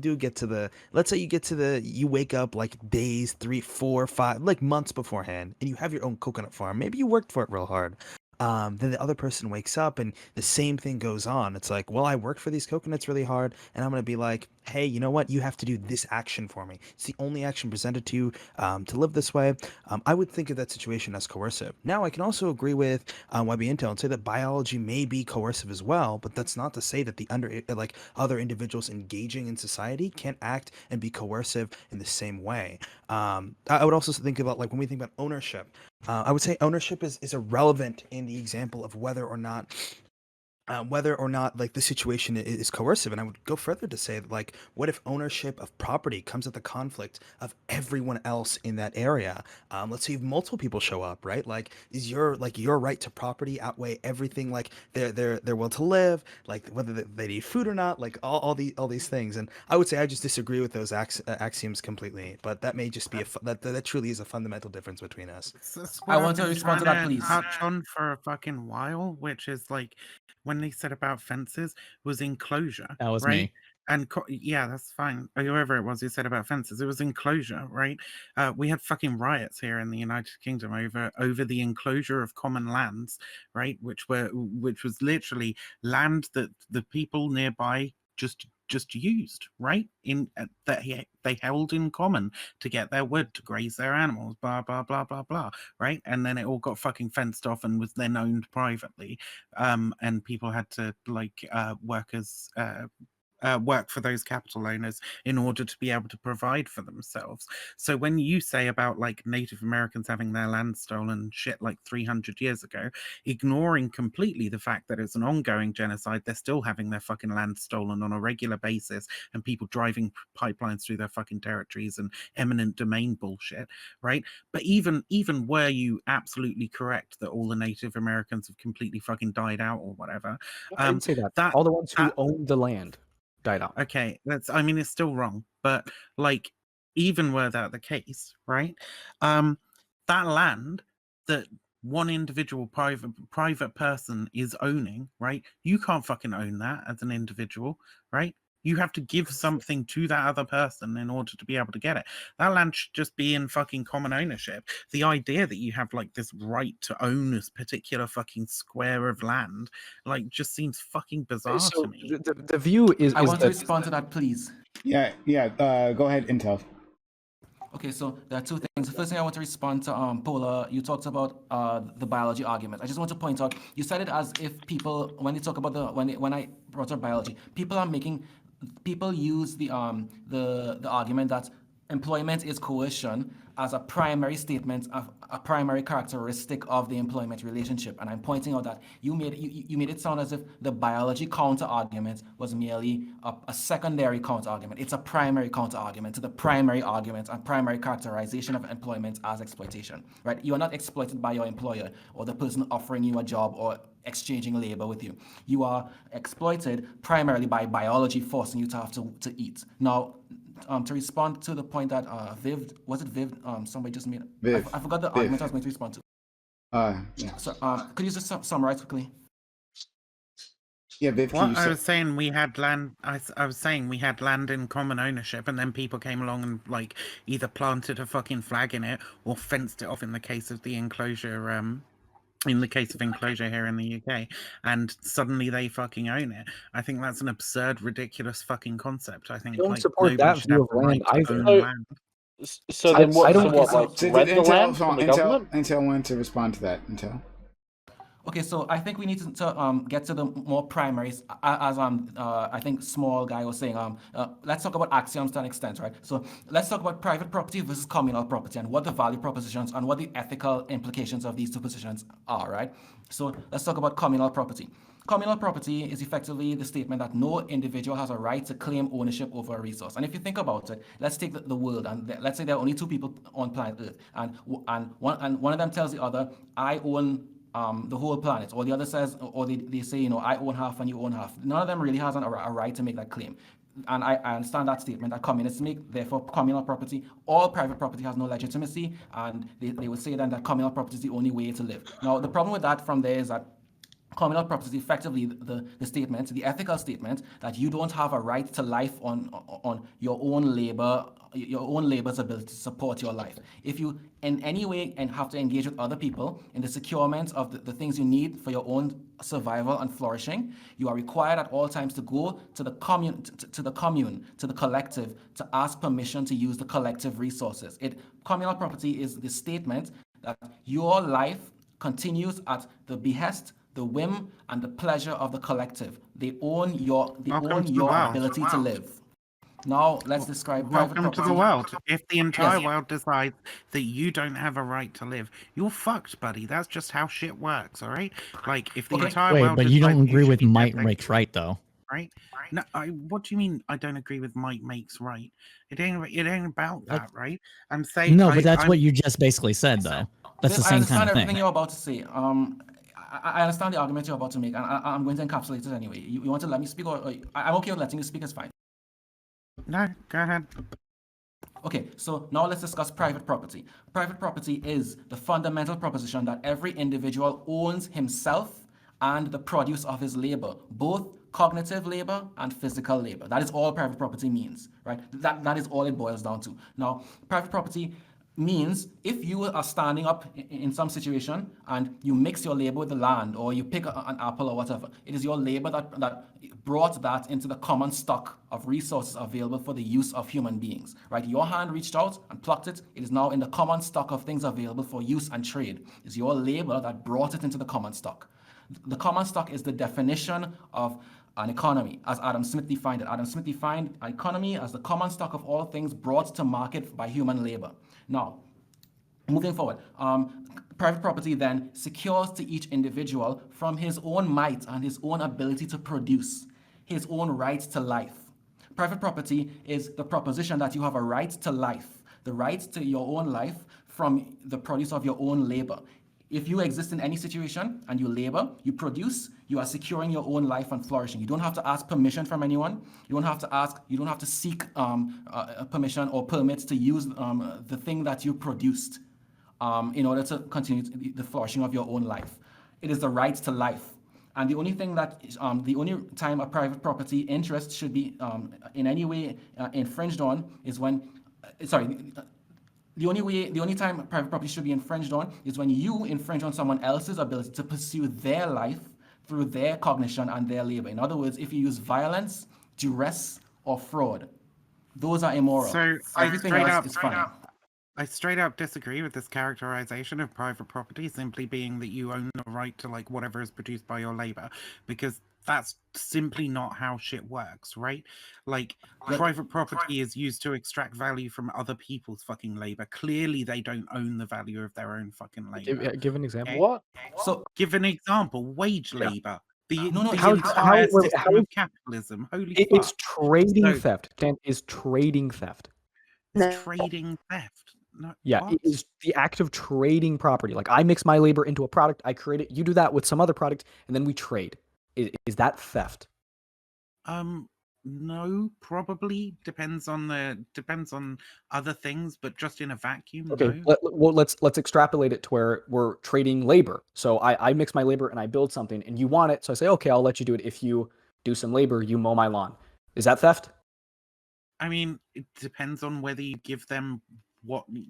wake up like days, 3, 4, 5, like months beforehand, and you have your own coconut farm. Maybe you worked for it real hard. Then the other person wakes up and the same thing goes on. It's like, well, I worked for these coconuts really hard, and I'm going to be like, hey, you know what? You have to do this action for me. It's the only action presented to you to live this way. I would think of that situation as coercive. Now, I can also agree with YB Intel and say that biology may be coercive as well, but that's not to say that the other individuals engaging in society can't act and be coercive in the same way. I would also think about, like, when we think about ownership, I would say ownership is irrelevant in the example of whether or not like the situation is coercive. And I would go further to say that, like, what if ownership of property comes at the conflict of everyone else in that area? Let's say if multiple people show up, right? Like, is your right to property outweigh everything, like their will to live, like whether they need food or not, like all these things. And I would say I just disagree with those axioms completely, but that may just be that truly is a fundamental difference between us. I want to respond to that, please. Touch on for a fucking while, which is like, when they said about fences was enclosure. That was right? me. And yeah, that's fine. Or whoever it was who said about fences, it was enclosure, right? We had fucking riots here in the United Kingdom over the enclosure of common lands, right? Which was literally land that the people nearby just used, right? They held in common to get their wood, to graze their animals, blah blah blah blah blah, right? And then it all got fucking fenced off and was then owned privately, and people had to work for those capital owners in order to be able to provide for themselves. So when you say about like Native Americans having their land stolen shit like 300 years ago, ignoring completely the fact that it's an ongoing genocide, they're still having their fucking land stolen on a regular basis, and people driving pipelines through their fucking territories and eminent domain bullshit, right? But even were you absolutely correct that all the Native Americans have completely fucking died out or whatever, I didn't say that. All the ones who owned the land died out. Okay, it's still wrong, but like, even were that the case, right? That land that one individual private person is owning, right? You can't fucking own that as an individual, right? You have to give something to that other person in order to be able to get it. That land should just be in fucking common ownership. The idea that you have like this right to own this particular fucking square of land, like, just seems fucking bizarre to me. The view is. I want to respond to that, please. Yeah. Go ahead, Intel. Okay, so there are two things. The first thing I want to respond to, Paula, you talked about the biology argument. I just want to point out, you said it as if people, when they talk about when I brought up biology, people use the argument that employment is coercion as a primary statement of a primary characteristic of the employment relationship. And I'm pointing out that you made it sound as if the biology counter argument was merely a secondary counter argument. It's a primary counter argument to the primary argument and primary characterization of employment as exploitation, right? You are not exploited by your employer or the person offering you a job or exchanging labor with you. You are exploited primarily by biology forcing you to have to eat. Now, to respond to the point that Viv somebody just made. Viv. I forgot the argument I was going to respond to. Yeah. So could you just summarize quickly? Yeah, Viv, What I was saying, we had land. I was saying we had land in common ownership, and then people came along and like either planted a fucking flag in it or fenced it off. In the case of the enclosure, in the case of enclosure here in the UK, and suddenly they fucking own it. I think that's an absurd, ridiculous fucking concept. I think don't like support nobody that should view have of the land right to either. own land. So then what? I don't. Rent the land from the government? Intel wanted to respond to that. Intel. Okay, so I think we need to get to the more primaries, as I think small guy was saying. Let's talk about axioms to an extent, right? So let's talk about private property versus communal property and what the value propositions and what the ethical implications of these two positions are, right? So let's talk about communal property. Communal property is effectively the statement that no individual has a right to claim ownership over a resource. And if you think about it, let's take the world, and let's say there are only two people on planet Earth, and one of them tells the other, I own the whole planet, or the other says, or they say, I own half and you own half. None of them really has a right to make that claim. And I understand that statement that communists make. Therefore, communal property, all private property has no legitimacy, and they would say then that communal property is the only way to live. Now, the problem with that from there is that communal property is effectively the statement, the ethical statement, that you don't have a right to life on your own labor, your own labor's ability to support your life. If you in any way and have to engage with other people in the securement of the things you need for your own survival and flourishing, you are required at all times to go to the commune, to the collective, to ask permission to use the collective resources. Communal property is the statement that your life continues at the behest, the whim, and the pleasure of the collective. They own your ability to live. Now let's describe private property. Welcome to the world. If the entire world decides that you don't have a right to live, you're fucked, buddy. That's just how shit works, all right? Like, if the entire world but you don't decides agree should with be might dead, makes right, though. right? No, what do you mean I don't agree with might makes right? It ain't about that, right? I'm saying no, but that's what you just basically said, though. That's the same kind of thing. I understand everything you're about to say. I understand the argument you're about to make, and I'm going to encapsulate it anyway. You want to let me speak, or I'm okay with letting you speak, it's fine. No, go ahead. Okay, so now let's discuss private property. Private property is the fundamental proposition that every individual owns himself and the produce of his labor, both cognitive labor and physical labor. That is all private property means, right? That is all it boils down to. Now, private property means if you are standing up in some situation and you mix your labor with the land, or you pick an apple or whatever, it is your labor that brought that into the common stock of resources available for the use of human beings, right? Your hand reached out and plucked it. It is now in the common stock of things available for use and trade. It's your labor that brought it into the common stock. The common stock is the definition of an economy, as Adam Smith defined it. Adam Smith defined an economy as the common stock of all things brought to market by human labor. Now, moving forward, private property then secures to each individual from his own might and his own ability to produce, his own right to life. Private property is the proposition that you have a right to life, the right to your own life from the produce of your own labor. If you exist in any situation and you labor, you produce, you are securing your own life and flourishing. You don't have to ask permission from anyone. You don't have to seek permission or permits to use the thing that you produced in order to continue the flourishing of your own life. It is the right to life. And the only thing that, the only time a private property interest should be in any way infringed on is when, the only time private property should be infringed on is when you infringe on someone else's ability to pursue their life through their cognition and their labor. In other words, if you use violence, duress, or fraud, those are immoral. So everything else is fine. I straight up disagree with this characterization of private property simply being that you own the right to like whatever is produced by your labor, because that's simply not how shit works, right? Like, private property is used to extract value from other people's fucking labor. Clearly, they don't own the value of their own fucking labor. Give an example. Okay? What? So, give an example. Wage labor. The How- entire how- system of capitalism. Holy fuck. It's trading So- theft. Dan, is trading theft. It's trading theft. No, Yeah, what? it is the act of trading property. Like, I mix my labor into a product, I create it, you do that with some other product, and then we trade. Is that theft? no, probably depends on other things, but just in a vacuum, Okay, no. well, let's extrapolate it to where we're trading labor. So I mix my labor and I build something, and you want it, so I say, okay, I'll let you do it if you do some labor, you mow my lawn. Is that theft? I mean, it depends on whether you give them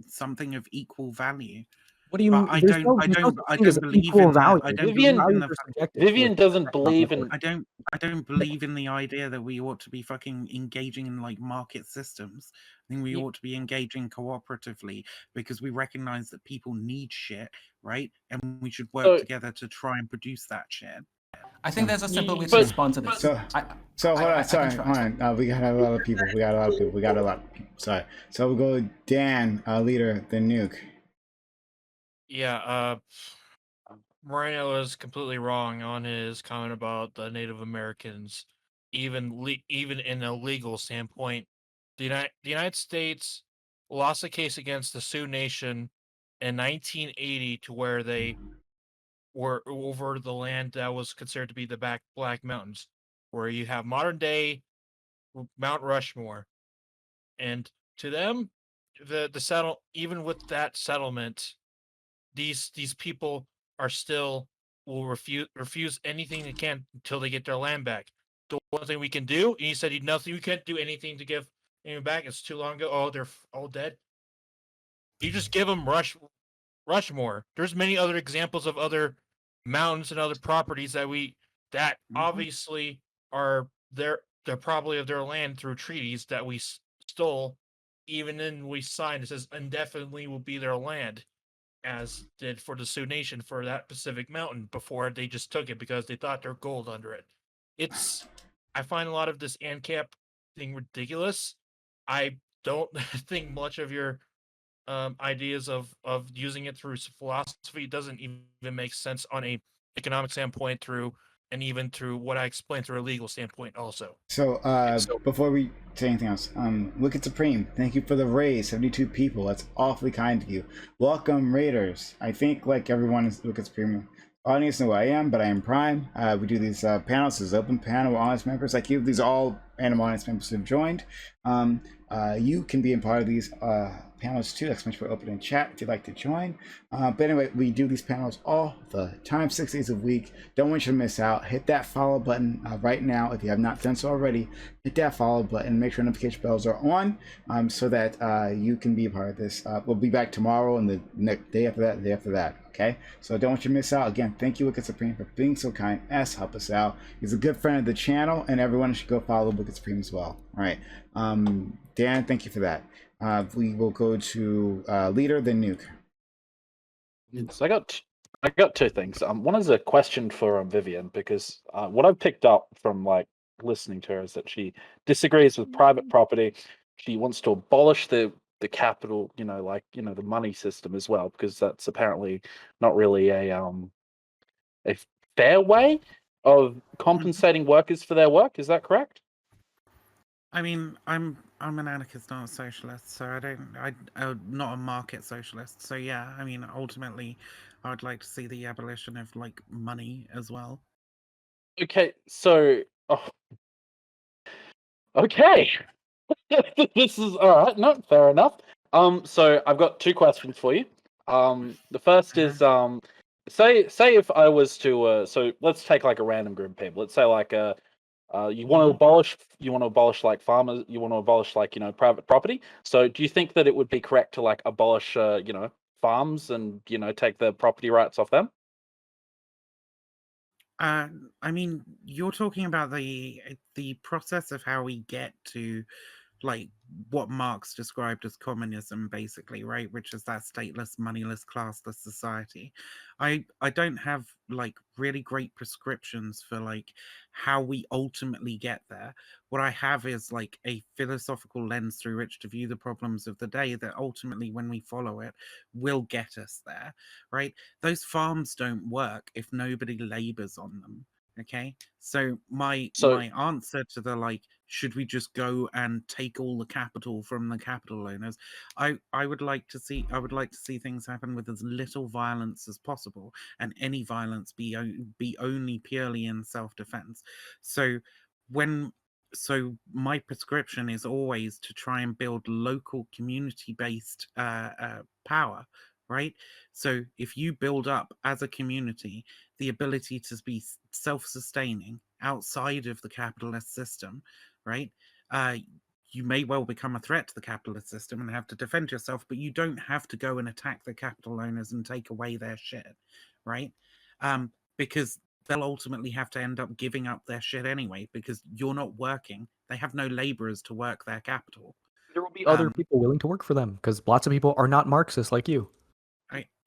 something of equal value. What do you But mean? I There's don't, no I such don't, thing I as don't believe equal in the, value. I don't Vivian- believe in Values the, are subjective. Vivian doesn't believe in. I don't believe in the idea that we ought to be fucking engaging in like market systems. I think we ought to be engaging cooperatively because we recognize that people need shit, right? And we should work together to try and produce that shit. I think there's a simple way to But- respond to this. So hold on, sorry, hold on. We got a lot of people. We got a lot of people. Sorry. So we'll go Dan, leader, the nuke. Yeah, Moreno was completely wrong on his comment about the Native Americans. Even in a legal standpoint, the United States lost a case against the Sioux Nation in 1980 to where they were over the land that was considered to be the Black Mountains, where you have modern day Mount Rushmore, and to them, even with that settlement, these people are still will refuse anything they can until they get their land back. The one thing we can do, and he said nothing. We can't do anything to give anyone back. It's too long ago. Oh, they're all dead. You just give them Rushmore. There's many other examples of other mountains and other properties that obviously are they're probably of their land through treaties that we stole. Even then, we signed it says indefinitely will be their land, as did for the Sioux Nation for that Pacific Mountain before they just took it because they thought there's gold under it. I find a lot of this ANCAP thing ridiculous. I don't think much of your ideas of using it through philosophy doesn't even make sense on a economic standpoint and even through what I explained through a legal standpoint also. So, before we say anything else, Wicked Supreme, thank you for the raise. 72 people. That's awfully kind of you. Welcome, Raiders. I think like everyone is Wicked Supreme audience know who I am, but I am Prime. We do these panels. This is open panel with honest members like you. These are all random audience members who have joined. You can be a part of these panels too. That's much more open in chat if you'd like to join. But anyway, we do these panels all the time, 6 days a week. Don't want you to miss out. Hit that follow button right now if you have not done so already. Hit that follow button. Make sure notification bells are on so that you can be a part of this. We'll be back tomorrow and the next day after that, the day after that. Okay, so don't want you to miss out. Again, thank you, Wicked Supreme, for being so kind as to help us out. He's a good friend of the channel, and everyone should go follow Wicked Supreme as well. All right, Dan, thank you for that. We will go to leader, then nuke. So I got two things. One is a question for Vivian, because what I've picked up from like listening to her is that she disagrees with private property. She wants to abolish the capital, the money system as well, because that's apparently not really a fair way of compensating workers for their work. Is that correct? I mean, I'm an anarchist, not a socialist, so I'm not a market socialist. So yeah, I mean, ultimately, I would like to see the abolition of like money as well. Okay, so okay, this is all right. No, fair enough. So I've got two questions for you. The first is say if I was to so let's take like a random group of people. Let's say like you want to abolish like farmers, you want to abolish like private property. So do you think that it would be correct to like abolish farms and take the property rights off them? I mean, you're talking about the process of how we get to like what Marx described as communism, basically, right? Which is that stateless, moneyless, classless society. I don't have like really great prescriptions for like how we ultimately get there. What I have is like a philosophical lens through which to view the problems of the day that ultimately, when we follow it, will get us there, right? Those farms don't work if nobody labors on them. Okay, so my answer to the like, should we just go and take all the capital from the capital owners? I would like to see things happen with as little violence as possible, and any violence be only purely in self-defense. So when so my prescription is always to try and build local community-based power, right? So if you build up as a community the ability to be self-sustaining outside of the capitalist system, right? You may well become a threat to the capitalist system and have to defend yourself, but you don't have to go and attack the capital owners and take away their shit, right? Because they'll ultimately have to end up giving up their shit anyway, because you're not working. They have no laborers to work their capital. There will be other people willing to work for them because lots of people are not Marxists like you.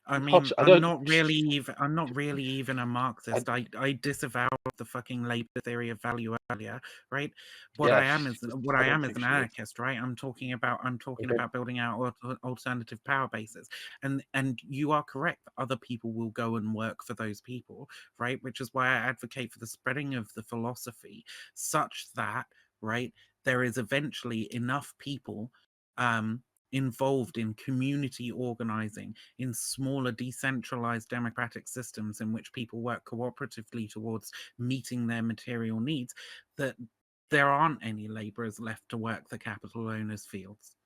I mean, I'm not really even a Marxist. I disavow the fucking labor theory of value earlier, right? What I am is an anarchist, right? I'm talking about building out alternative power bases, and you are correct. Other people will go and work for those people, right? Which is why I advocate for the spreading of the philosophy, such that, right, there is eventually enough people involved in community organizing, in smaller decentralized democratic systems in which people work cooperatively towards meeting their material needs, that there aren't any laborers left to work the capital owners' fields.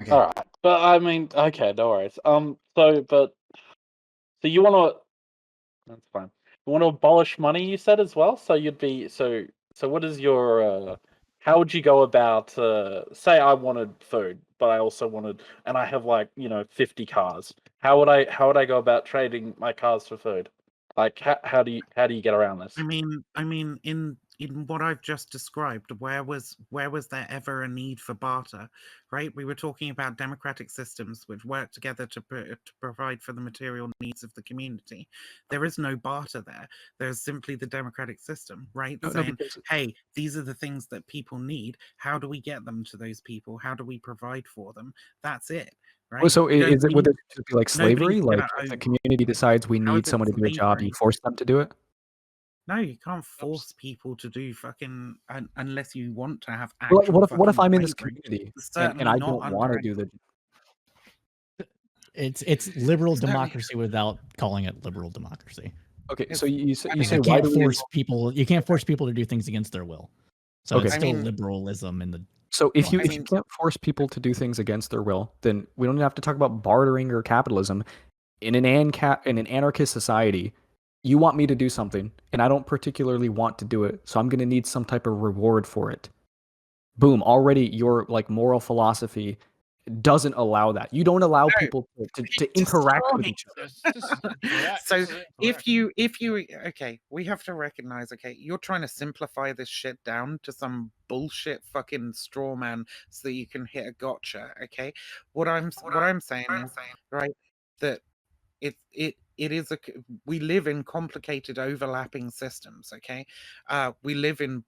Okay. All right, but I mean, okay, no worries. So you want to? That's fine. You want to abolish money? You said as well. So you'd be so. So what is your? How would you go about? Say I wanted food, but I also wanted, and I have 50 cars. How would I go about trading my cars for food? Like how do you get around this? I mean, in what I've just described, where was there ever a need for barter, right? We were talking about democratic systems which work together to provide for the material needs of the community. There is no barter there. There's simply the democratic system, right? Saying, hey, these are the things that people need. How do we get them to those people? How do we provide for them? That's it. Right? Well, so would it just be like slavery? Like if the community decides we need someone to do a job, you force them to do it? No, you can't force people to do fucking unless you want to have Well, actual. what if I'm in this slavery. community It's and certainly I not don't want to under do the? It's liberal democracy without calling it liberal democracy. Okay, so you say you can't force people. You can't force people to do things against their will. So it's still liberalism in the. So if you can't force people to do things against their will, then we don't have to talk about bartering or capitalism. In an anarchist society, you want me to do something, and I don't particularly want to do it, so I'm going to need some type of reward for it. Boom! Already, your moral philosophy doesn't allow that. You don't allow people to interact with each other. So if you okay, we have to recognize, okay, you're trying to simplify this shit down to some bullshit fucking straw man so that you can hit a gotcha. Okay, what I'm saying is, right, that it is we live in complicated overlapping systems. Okay, we live in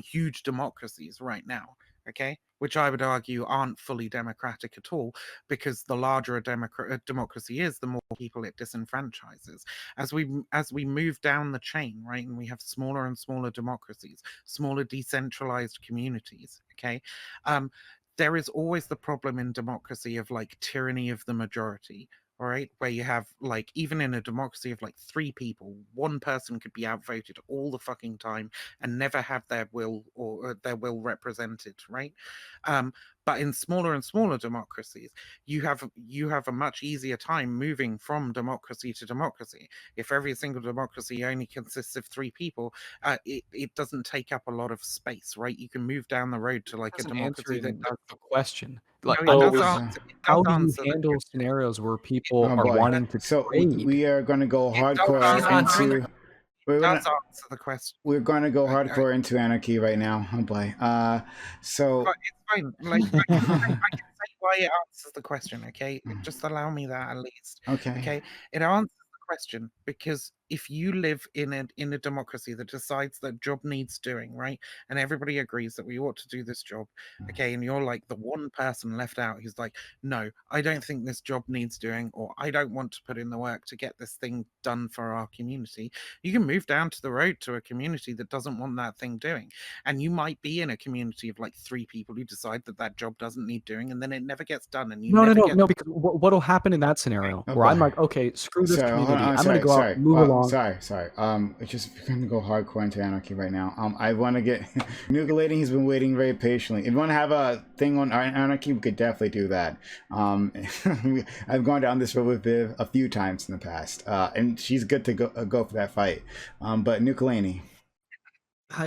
huge democracies right now. Okay, which I would argue aren't fully democratic at all, because the larger a democracy is, the more people it disenfranchises. As we move down the chain, right, and we have smaller and smaller democracies, smaller decentralized communities, okay, there is always the problem in democracy of tyranny of the majority. All right, where you have even in a democracy of 3 people, one person could be outvoted all the fucking time and never have their will or their will represented, right? But in smaller and smaller democracies, you have a much easier time moving from democracy to democracy. If every single democracy only consists of 3 people, it doesn't take up a lot of space, right? You can move down the road to a democracy that does the question. How do you handle scenarios where people are wanting to trade? We are going to go hardcore into. Answer the question. We're going to go hardcore into anarchy right now. Oh boy. So it's fine. I can say why it answers the question. Okay, just allow me that at least. Okay. It answers the question because if you live in a democracy that decides that job needs doing, right, and everybody agrees that we ought to do this job, okay, and you're the one person left out who's no, I don't think this job needs doing, or I don't want to put in the work to get this thing done for our community, you can move down to the road to a community that doesn't want that thing doing, and you might be in a community of 3 people who decide that job doesn't need doing, and then it never gets done, and you No, because what'll happen in that scenario where I'm okay, screw this community, I'm going to go out, move along wrong. Sorry. It's just going to go hardcore into anarchy right now. I want to get Nucleating. He's been waiting very patiently. If you want to have a thing on anarchy, we could definitely do that. I've gone down this road with Viv a few times in the past, and she's good to go for that fight. But Nucleating.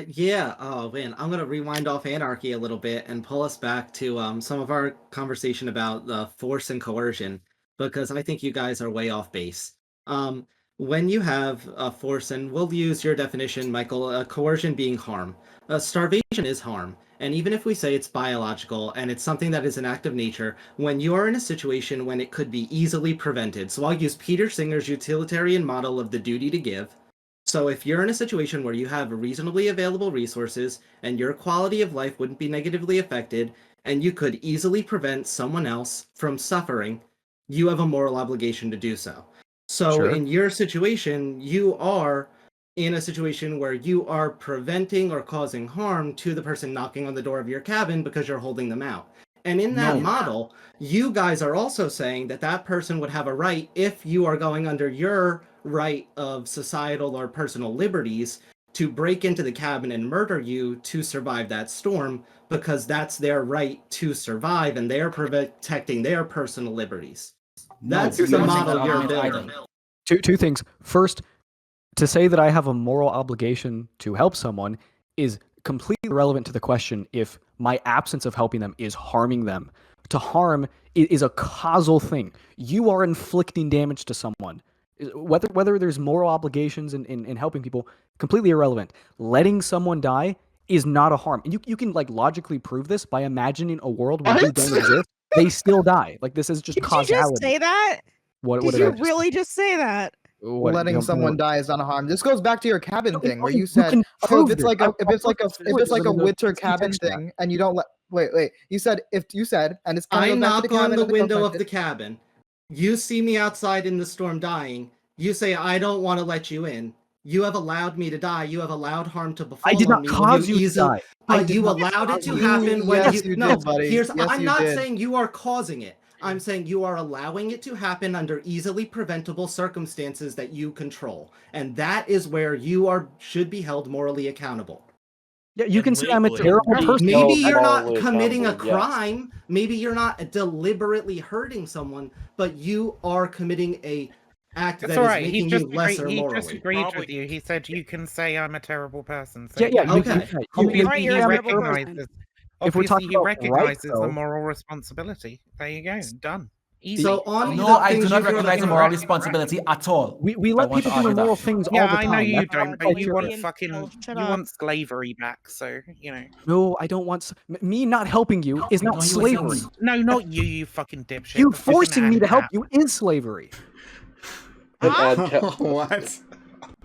Yeah. Oh man, I'm gonna rewind off anarchy a little bit and pull us back to some of our conversation about force and coercion, because I think you guys are way off base. When you have force, and we'll use your definition, Michael, coercion being harm. Starvation is harm, and even if we say it's biological and it's something that is an act of nature, when you are in a situation when it could be easily prevented. So I'll use Peter Singer's utilitarian model of the duty to give. So if you're in a situation where you have reasonably available resources and your quality of life wouldn't be negatively affected, and you could easily prevent someone else from suffering, you have a moral obligation to do so. So Sure. in your situation, you are in a situation where you are preventing or causing harm to the person knocking on the door of your cabin because you're holding them out. And in that model, you guys are also saying that that person would have a right, if you are going under your right of societal or personal liberties, to break into the cabin and murder you to survive that storm, because that's their right to survive and they're protecting their personal liberties. That's the model you're building. Two things. First, to say that I have a moral obligation to help someone is completely irrelevant to the question if my absence of helping them is harming them. To harm is a causal thing. You are inflicting damage to someone. Whether there's moral obligations in helping people, completely irrelevant. Letting someone die is not a harm. And you can like logically prove this by imagining a world where you don't exist. They still die. Like this is just causality. Did you just say that? What Did did you I just really just say that? Letting someone die is not a harm. This goes back to your cabin thing where you you said, can "Oh, prove if it's this. like a if it's like a winter Let's cabin contextualize. thing, and you don't let wait. You said and it's kind I of back to knock the cabin on the and window of context. the cabin. You see me outside in the storm dying. You say, I don't want to let you in. You have allowed me to die. You have allowed harm to befall I did not me. cause you to die. But you allowed it to happen when Yes, you... you No, did, buddy. here's... Yes, I'm you not did. saying you are causing it. I'm saying you are allowing it to happen under easily preventable circumstances that you control. And that is where you should be held morally accountable. Yeah, you can say I'm a legally. terrible person. Maybe you're not morally committing a accountable, yes. crime. Maybe you're not deliberately hurting someone, but you are committing a act It's that all is right. He making just you lesser he morally. just agreed Probably. with you. He said you can say I'm a terrible person. So Yeah, you Okay. can. Obviously, Right, you're he a terrible person. recognizes. If we're Obviously, talking he about right, recognizes though, the moral responsibility. There you go. Done. Easy. So on No, the I things do not you brought recognize up- a moral responsibility at all. we I let want people to do the argue moral that. things Yeah, all the I time. know you That's not don't, but you want Being fucking told, shut you up. want slavery back. So No, I don't want me not helping you is not No, you slavery. assume. no, not you, you fucking dipshit. You the fucking forcing me to help ANCAP. you is slavery. And What?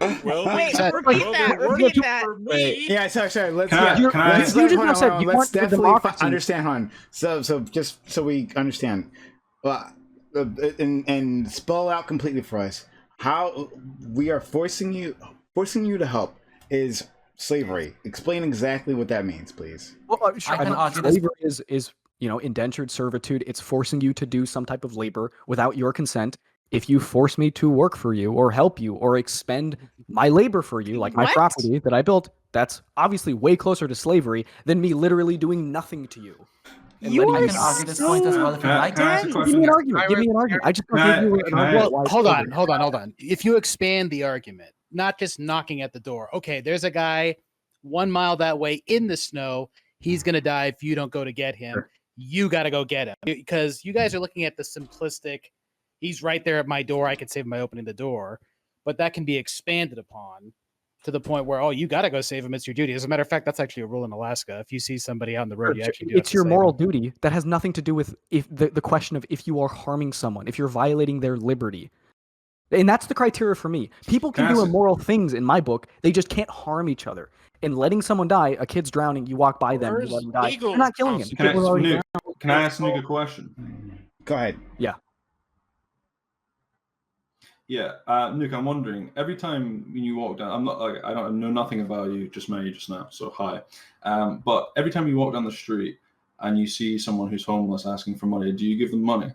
Well, Wait, well, repeat they're that. working Repeat that. for me. Yeah, sorry. Let's Can I- yeah. can I- Let's You just hold now on, said hold on. you Let's want the definitely democracy. understand, hon. So just so we understand, and spell out completely for us how we are forcing you to help is slavery. Explain exactly what that means, please. Well, I can argue this. slavery is indentured servitude. It's forcing you to do some type of labor without your consent. If you force me to work for you or help you or expend my labor for you, like my What? property that I built, that's obviously way closer to slavery than me literally doing nothing to you. And You letting are I you can die. argue this point as well if you Can I like. ask a dense. Give question? me an argument. Give me an argument. I just Can I- gave you an can I- argument. Well, why it's hold slavery. on. If you expand the argument, not just knocking at the door. Okay, there's a guy 1 mile that way in the snow. He's gonna die if you don't go to get him. Sure. You got to go get him because you guys are looking at the simplistic. He's right there at my door. I could save him by opening the door, but that can be expanded upon to the point where you got to go save him. It's your duty. As a matter of fact, that's actually a rule in Alaska. If you see somebody out on the road, you actually do. It's your moral duty that has nothing to do with if the question of if you are harming someone, if you're violating their liberty. And that's the criteria for me. People can do immoral things in my book. They just can't harm each other. And letting someone die, a kid's drowning, you walk by them, you let them die. You're not killing him. Can I, People are already Nick, drowned. can I ask Nick a question? Go ahead. Yeah. Yeah, Nick, I'm wondering, every time when you walk down, I'm not like I don't know nothing about you, just met you just now, so hi. But every time you walk down the street and you see someone who's homeless asking for money, do you give them money?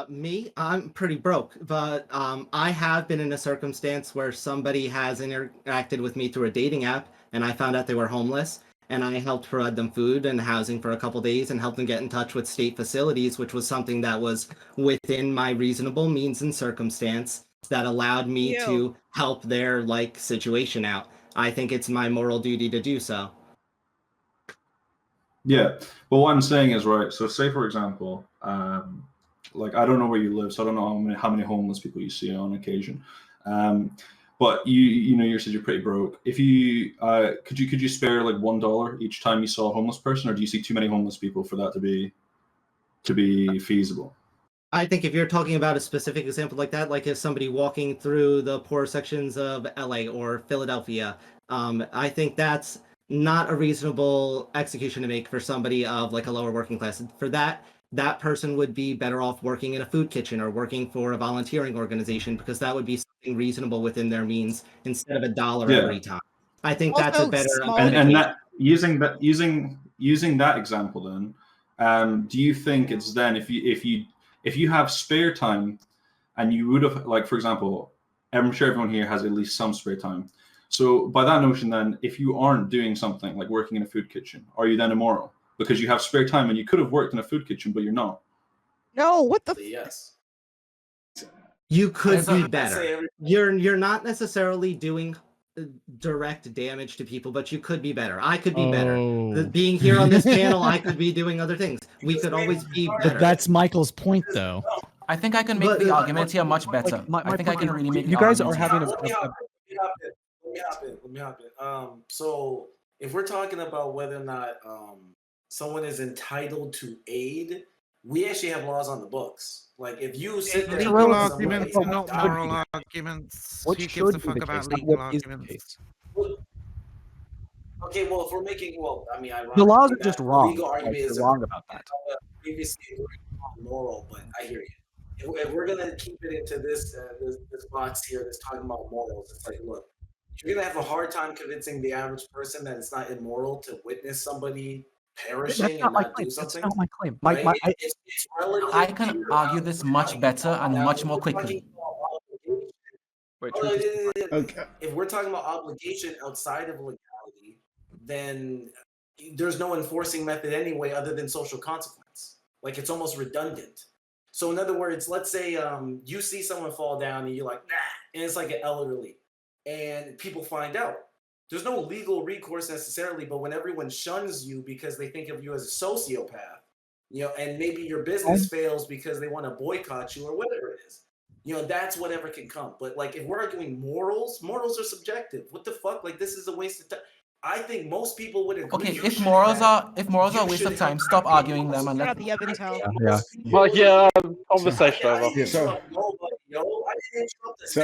Me, I'm pretty broke, but I have been in a circumstance where somebody has interacted with me through a dating app, and I found out they were homeless, and I helped provide them food and housing for a couple days, and helped them get in touch with state facilities, which was something that was within my reasonable means and circumstance that allowed me Ew. to help their situation out. I think it's my moral duty to do so. Yeah. Well, what I'm saying is, right, so say, for example, like, I don't know where you live, so I don't know how many homeless people you see on occasion. But you said you're pretty broke. If you could you spare like $1 each time you saw a homeless person, or do you see too many homeless people for that to be feasible? I think if you're talking about a specific example like that, like if somebody walking through the poor sections of LA or Philadelphia, I think that's not a reasonable execution to make for somebody of like a lower working class. For that person would be better off working in a food kitchen or working for a volunteering organization, because that would be something reasonable within their means instead of $1 Yeah. every time. I think that's a Also, better small And that using that example, then, do you think it's then if you have spare time, and you would have, like, for example, I'm sure everyone here has at least some spare time. So by that notion, then, if you aren't doing something like working in a food kitchen, are you then immoral because you have spare time and you could have worked in a food kitchen, but you're not? No, what the? Yes. You could That's what be I better. say every- You're not necessarily doing direct damage to people, but you could be better. I could be better. Being here on this channel, I could be doing other things. We could always be But better. that's Michael's point, though. I think I can make the argument here much better. I think I can really make. You the guys argument are having here. Let me hop in. So if we're talking about whether or not someone is entitled to aid, we actually have laws on the books. Like, if you sit there, Legal arguments are not moral arguments. What Who gives should a be fuck the about case, not legal what is the arguments? Okay, well, if we're making, I mean, The laws are ironically, just that wrong. legal argument Like, is they're wrong about that. previously moral, but I hear you. If we're gonna keep it into this box here that's talking about morals, it's like, look, you're gonna have a hard time convincing the average person that it's not immoral to witness somebody perishing That's and not my not claim. do That's something. not my claim. Right? It's relative I to can your argue this much better and Now, much if more we're talking quickly. about obligation- Wait, Oh, Truth is- Okay. If we're talking about obligation outside of legality, then there's no enforcing method anyway other than social consequence. Like, it's almost redundant. So in other words, let's say you see someone fall down and you're like, nah, and it's like an elderly, and people find out. There's no legal recourse necessarily, but when everyone shuns you because they think of you as a sociopath, and maybe your business fails because they want to boycott you or whatever it is, that's whatever can come. But like, if we're arguing morals are subjective. What the fuck? Like, this is a waste of time. I think most people would agree. Okay, if morals are a waste of time, stop arguing them and Shut let. up, Evan Tell. Yeah. Well, yeah, conversation over. Yeah, so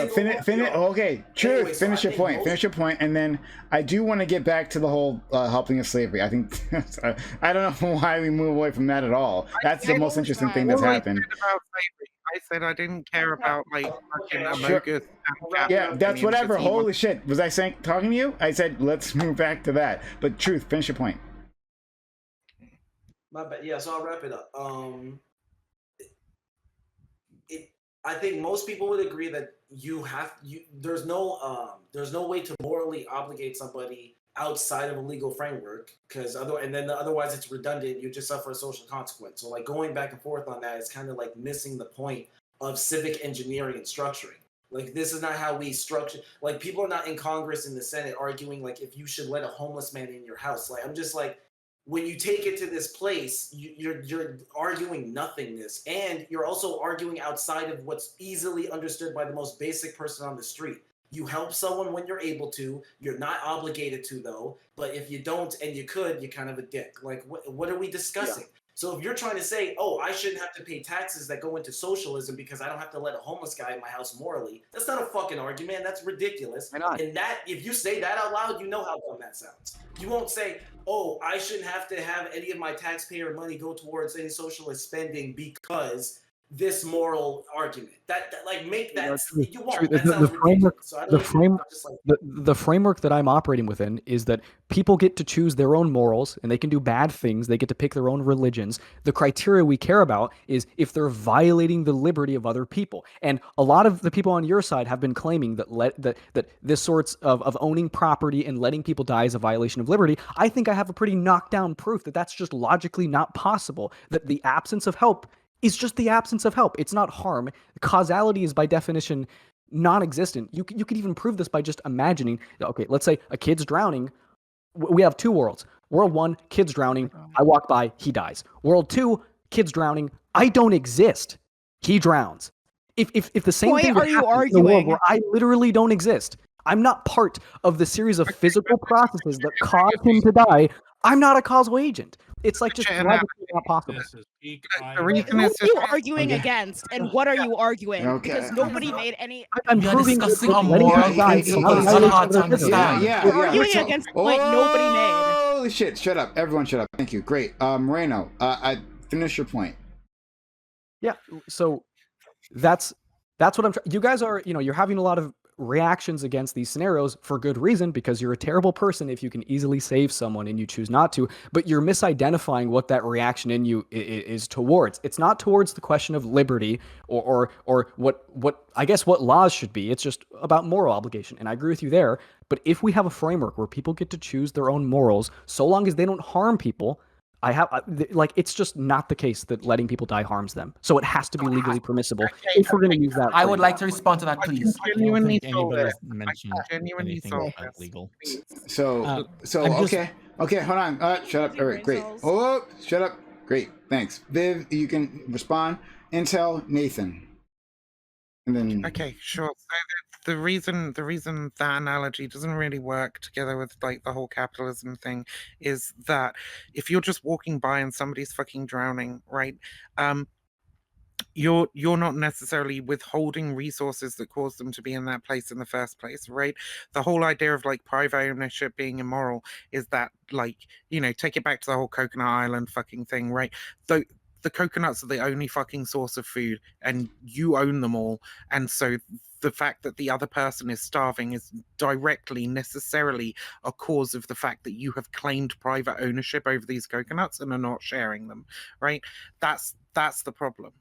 finish. Okay, Truth. Anyway, so Finish I your think point. most- Finish your point, and then I do want to get back to the whole helping of slavery. I think I don't know why we move away from that at all. That's the most interesting thing that's All I happened. said about slavery, I said I didn't care about like fucking Sure. Amogus and Cat Yeah, that's opinions, whatever. 'cause he Holy shit. Was I talking to you? I said, let's move back to that. But Truth, finish your point. My bad. Yeah, so I'll wrap it up. I think most people would agree that there's no way to morally obligate somebody outside of a legal framework, because otherwise it's redundant. You just suffer a social consequence. So like, going back and forth on that is kind of like missing the point of civic engineering and structuring. Like, this is not how we structure. Like, people are not in Congress and the Senate arguing like if you should let a homeless man in your house. Like, I'm just like, when you take it to this place, you're arguing nothingness, and you're also arguing outside of what's easily understood by the most basic person on the street. You help someone when you're able to. You're not obligated to, though. But if you don't and you could, you're kind of a dick. Like, what are we discussing? Yeah. So if you're trying to say, oh, I shouldn't have to pay taxes that go into socialism because I don't have to let a homeless guy in my house morally, that's not a fucking argument. That's ridiculous. Why not? And that, if you say that out loud, you know how dumb that sounds. You won't say, oh, I shouldn't have to have any of my taxpayer money go towards any socialist spending because this moral argument. That like make that True, you true. won't. The, That the sounds framework, ridiculous. So I the don't even frame, I'm just like the framework that I'm operating within is that people get to choose their own morals and they can do bad things. They get to pick their own religions. The criteria we care about is if they're violating the liberty of other people. And a lot of the people on your side have been claiming that that this sorts of owning property and letting people die is a violation of liberty. I think I have a pretty knockdown proof that that's just logically not possible. That the absence of help is just the absence of help. It's not harm. Causality is by definition non-existent. You could even prove this by just imagining, okay, let's say a kid's drowning. We have two worlds. World 1, kid's drowning. I walk by, he dies. World 2, kid's drowning. I don't exist. He drowns. If the same Point thing are you happens in a world arguing? where I literally don't exist, I'm not part of the series of physical processes that cause him to die, I'm not a causal agent. It's like just logically not possible. The reason Who is are you just arguing against, and what are you arguing? Okay. Because nobody made any. I'm We are proving that discussing a letting moral people die is principle. not a It's not violation hard of to their liberty. understand. You're arguing against a point nobody made. Holy shit! Shut up, everyone! Shut up. Thank you. Great. Moreno, I finish your point. Yeah. So that's what I'm trying. You guys are, you're having a lot of reactions against these scenarios for good reason, because you're a terrible person if you can easily save someone and you choose not to, but you're misidentifying what that reaction in you is towards. It's not towards the question of liberty or what I guess what laws should be. It's just about moral obligation. And I agree with you there. But if we have a framework where people get to choose their own morals, so long as they don't harm people, it's just not the case that letting people die harms them. So it has to be legally permissible if we're going to use that. I would like to respond to that, please. I don't think anybody's mentioned anything about legal. So I'm just- okay, hold on. Shut up. All right, great. Oh, shut up. Great, thanks. Viv, you can respond. Intel, Nathan, and then. Okay, sure. So the reason that analogy doesn't really work together with like the whole capitalism thing is that if you're just walking by and somebody's fucking drowning, right? You're not necessarily withholding resources that caused them to be in that place in the first place, right? The whole idea of like private ownership being immoral is that, like, take it back to the whole Coconut Island fucking thing, right? The coconuts are the only fucking source of food and you own them all, and so the fact that the other person is starving is directly necessarily a cause of the fact that you have claimed private ownership over these coconuts and are not sharing them, right? That's the problem.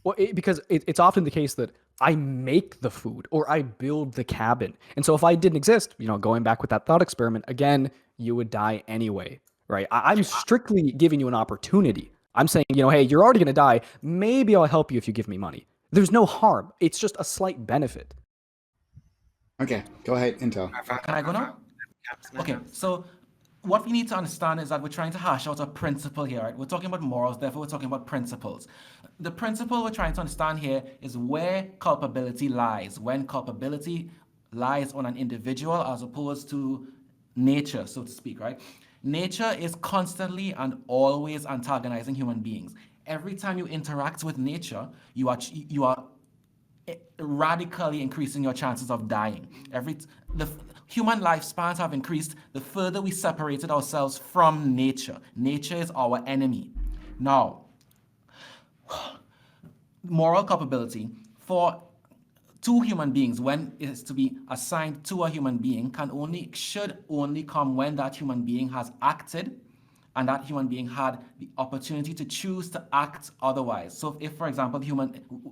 Well, because it's often the case that I make the food or I build the cabin. And so if I didn't exist, going back with that thought experiment, again, you would die anyway, right? I'm strictly giving you an opportunity. I'm saying, hey, you're already going to die. Maybe I'll help you if you give me money. There's no harm. It's just a slight benefit. Okay, go ahead, Intel. Can I go now? Okay, so what we need to understand is that we're trying to hash out a principle here, right? We're talking about morals, therefore we're talking about principles. The principle we're trying to understand here is where culpability lies, when culpability lies on an individual as opposed to nature, so to speak, right? Nature is constantly and always antagonizing human beings. Every time you interact with nature, you are radically increasing your chances of dying. The human lifespans have increased the further we separated ourselves from nature. Nature is our enemy. Now, moral culpability for two human beings, when it is to be assigned to a human being, should only come when that human being has acted and that human being had the opportunity to choose to act otherwise. So if, for example,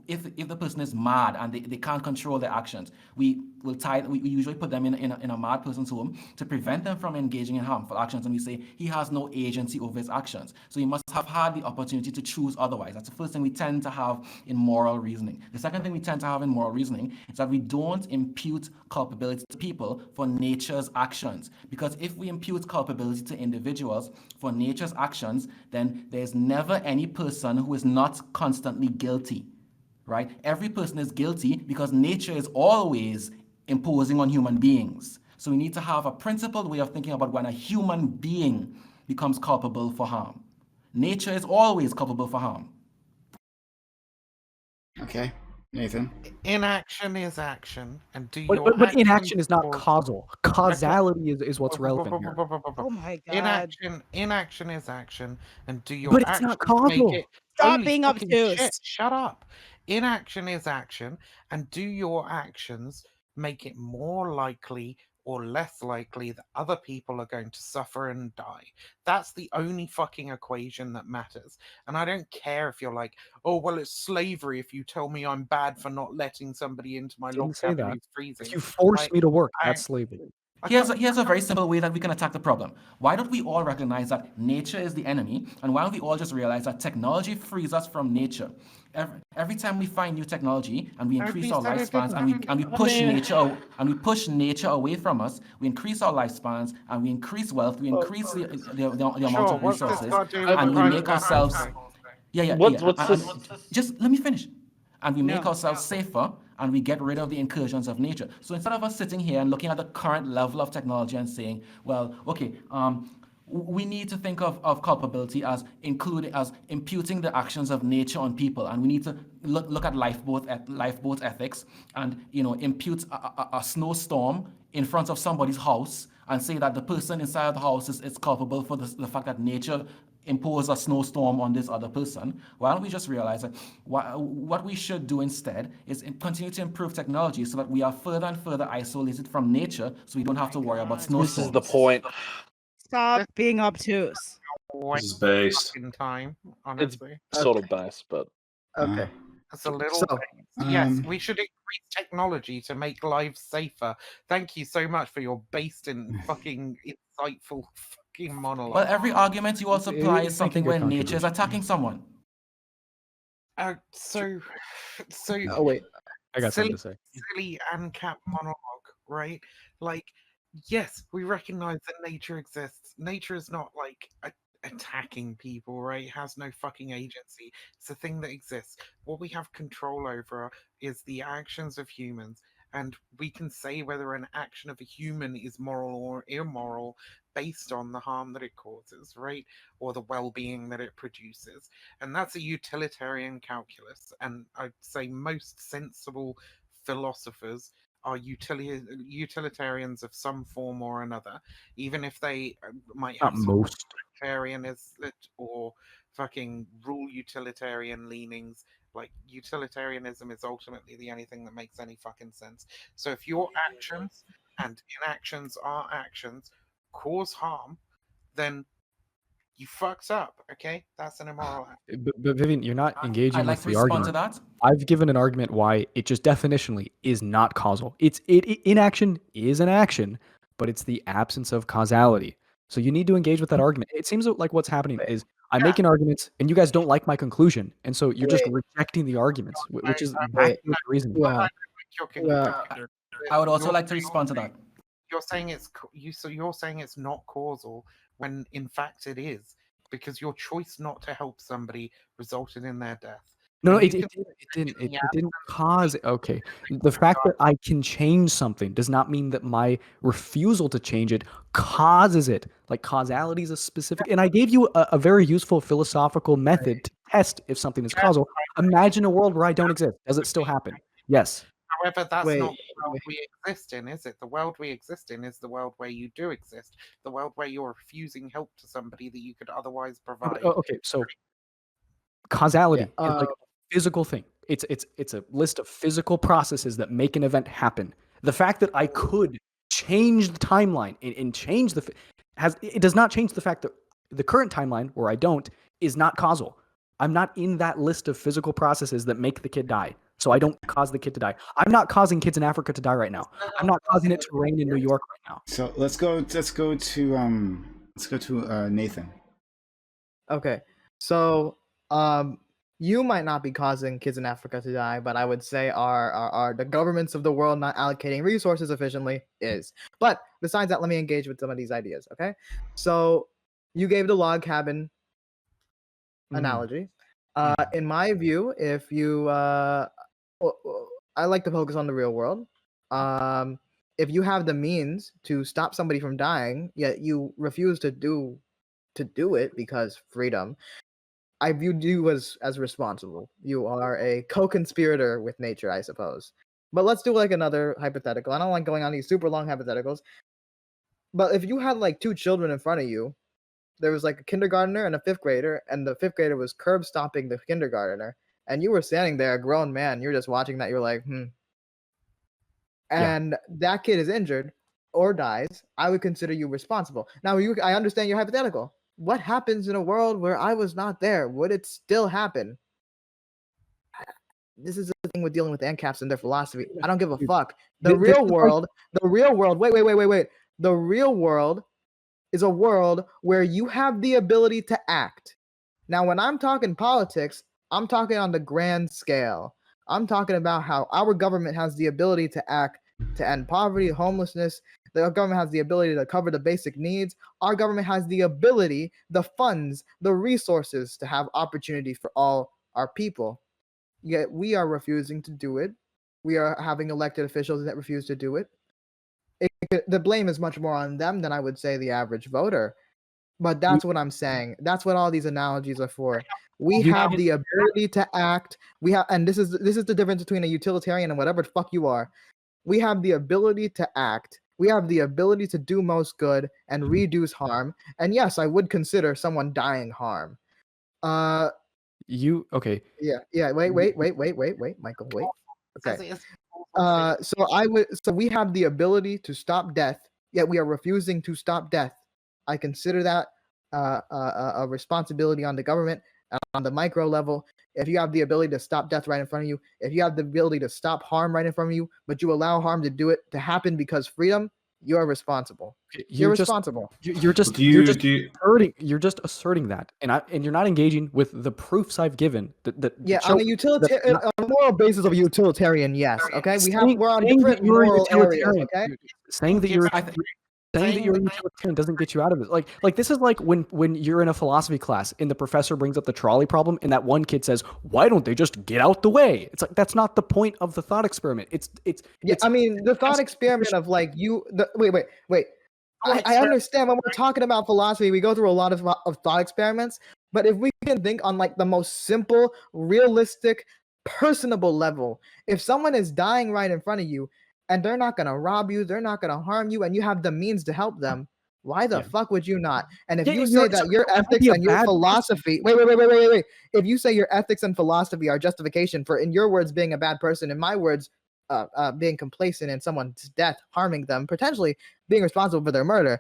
if the person is mad and they can't control their actions, we usually put them in a mad person's home to prevent them from engaging in harmful actions, and we say he has no agency over his actions. So he must have had the opportunity to choose otherwise. That's the first thing we tend to have in moral reasoning. The second thing we tend to have in moral reasoning is that we don't impute culpability to people for nature's actions. Because if we impute culpability to individuals for nature's actions, then there's never any person who is not constantly guilty, right? Every person is guilty because nature is always imposing on human beings. So we need to have a principled way of thinking about when a human being becomes culpable for harm. Nature is always culpable for harm. Okay, Nathan. Inaction is action, and but inaction is not causal. Causality is what's relevant here. Oh my god! Inaction is action, and do your but it's actions not causal. Stop holy being fucking shit, obtuse. shut up. Inaction is action, and do your actions make it more likely or less likely that other people are going to suffer and die? That's the only fucking equation that matters. And I don't care if you're like, oh, well, it's slavery if you tell me I'm bad for not letting somebody into my log Didn't say cabin that. who's freezing. If you force Like, me to work, I, that's slavery. Here's a very simple way that we can attack the problem. Why don't we all recognize that nature is the enemy, and why don't we all just realize that technology frees us from nature? Every time we find new technology and we increase our lifespans and we push nature away from us, we increase our lifespans and we increase wealth, we increase the amount of resources, and we make ourselves just let me finish. And we make ourselves safer, and we get rid of the incursions of nature. So instead of us sitting here and looking at the current level of technology and saying, well, okay, we need to think of culpability as imputing the actions of nature on people, and we need to look at lifeboat ethics and impute a snowstorm in front of somebody's house and say that the person inside the house is culpable for the fact that nature impose a snowstorm on this other person. Why don't we just realize that what we should do instead is continue to improve technology so that we are further and further isolated from nature, so we don't have to worry about snowstorms. This is the point. Stop being obtuse. This is based. In time, It's honestly. sort of based, but Okay. That's a little. So, yes, we should increase technology to make lives safer. Thank you so much for your based and fucking insightful fucking monologue. Well, every argument you all supply is something where nature is attacking someone. So oh wait, I got something to say. silly ANCAP monologue, right? Like, yes, we recognize that nature exists. Nature is not like attacking people, right? It has no fucking agency. It's a thing that exists. What we have control over is the actions of humans, and we can say whether an action of a human is moral or immoral based on the harm that it causes, right? Or the well-being that it produces. And that's a utilitarian calculus. And I'd say most sensible philosophers are utilitarians of some form or another, even if they might have some utilitarianism or fucking rule utilitarian leanings. Like, utilitarianism is ultimately the only thing that makes any fucking sense. So if your actions and inactions are actions cause harm, then you fucked up, okay? That's an immoral act. But Vivian, you're not engaging I'd like with to the respond argument. to that. I've given an argument why it just definitionally is not causal. Inaction is an action, but it's the absence of causality. So you need to engage with that argument. It seems like what's happening is I'm making arguments, and you guys don't like my conclusion, and so you're just rejecting the arguments, which is backwards reasoning. I would also like to respond to that. You're saying you're saying it's not causal when in fact it is, because your choice not to help somebody resulted in their death. No, it didn't cause. Okay, the fact that I can change something does not mean that my refusal to change it causes it. Like, causality is a specific, and I gave you a very useful philosophical method to test if something is causal. Imagine a world where I don't exist. Does it still happen? Yes. However, that's not the world we exist in, is it? The world we exist in is the world where you do exist. The world where you're refusing help to somebody that you could otherwise provide. Okay, so causality is like a physical thing. It's a list of physical processes that make an event happen. The fact that I could change the timeline and change it does not change the fact that the current timeline where I don't is not causal. I'm not in that list of physical processes that make the kid die. So I don't cause the kid to die. I'm not causing kids in Africa to die right now. I'm not causing it to rain in New York right now. So let's go to Nathan. Okay. So you might not be causing kids in Africa to die, but I would say our the governments of the world not allocating resources efficiently is. But besides that, let me engage with some of these ideas, okay? So you gave the log cabin analogy. In my view, if you I like to focus on the real world. If you have the means to stop somebody from dying, yet you refuse to do it because freedom, I view you as responsible. You are a co-conspirator with nature, I suppose. But let's do like another hypothetical. I don't like going on these super long hypotheticals. But if you had like 2 children in front of you, there was like a kindergartner and a fifth grader, and the fifth grader was curb stomping the kindergartner, and you were standing there, a grown man, you're just watching that, you're like, and that kid is injured or dies, I would consider you responsible. Now, I understand your hypothetical. What happens in a world where I was not there? Would it still happen? This is the thing with dealing with ANCAPs and their philosophy. I don't give a fuck. The real world, wait. The real world is a world where you have the ability to act. Now, when I'm talking politics, I'm talking on the grand scale. I'm talking about how our government has the ability to act to end poverty, homelessness. The government has the ability to cover the basic needs. Our government has the ability, the funds, the resources to have opportunity for all our people. Yet we are refusing to do it. We are having elected officials that refuse to do it. The blame is much more on them than I would say the average voter. But that's what I'm saying. That's what all these analogies are for. We have the ability to act. We have, and this is the difference between a utilitarian and whatever the fuck you are. We have the ability to act. We have the ability to do most good and reduce harm. And yes, I would consider someone dying harm. Okay. Yeah. Wait, Michael. Wait. Okay. So we have the ability to stop death, yet we are refusing to stop death. I consider that a responsibility on the government on the micro level. If you have the ability to stop death right in front of you, if you have the ability to stop harm right in front of you, but you allow harm to happen because freedom, you're responsible. You're responsible. You're just asserting that, and you're not engaging with the proofs I've given. On a moral basis of a utilitarian, yes. Okay, we're on different moral areas. Okay, saying that you're a utilitarian doesn't get you out of it. Like this is like when you're in a philosophy class and the professor brings up the trolley problem and that one kid says, "Why don't they just get out the way?" It's like that's not the point of the thought experiment. I mean, the thought experiment of like wait. I understand when we're talking about philosophy, we go through a lot of thought experiments. But if we can think on like the most simple, realistic, personable level, if someone is dying right in front of you, and they're not going to rob you, they're not going to harm you, and you have the means to help them, why the fuck would you not? And if you say that your ethics and your philosophy, wait. If you say your ethics and philosophy are justification for, in your words, being a bad person, in my words, being complacent in someone's death, harming them, potentially being responsible for their murder,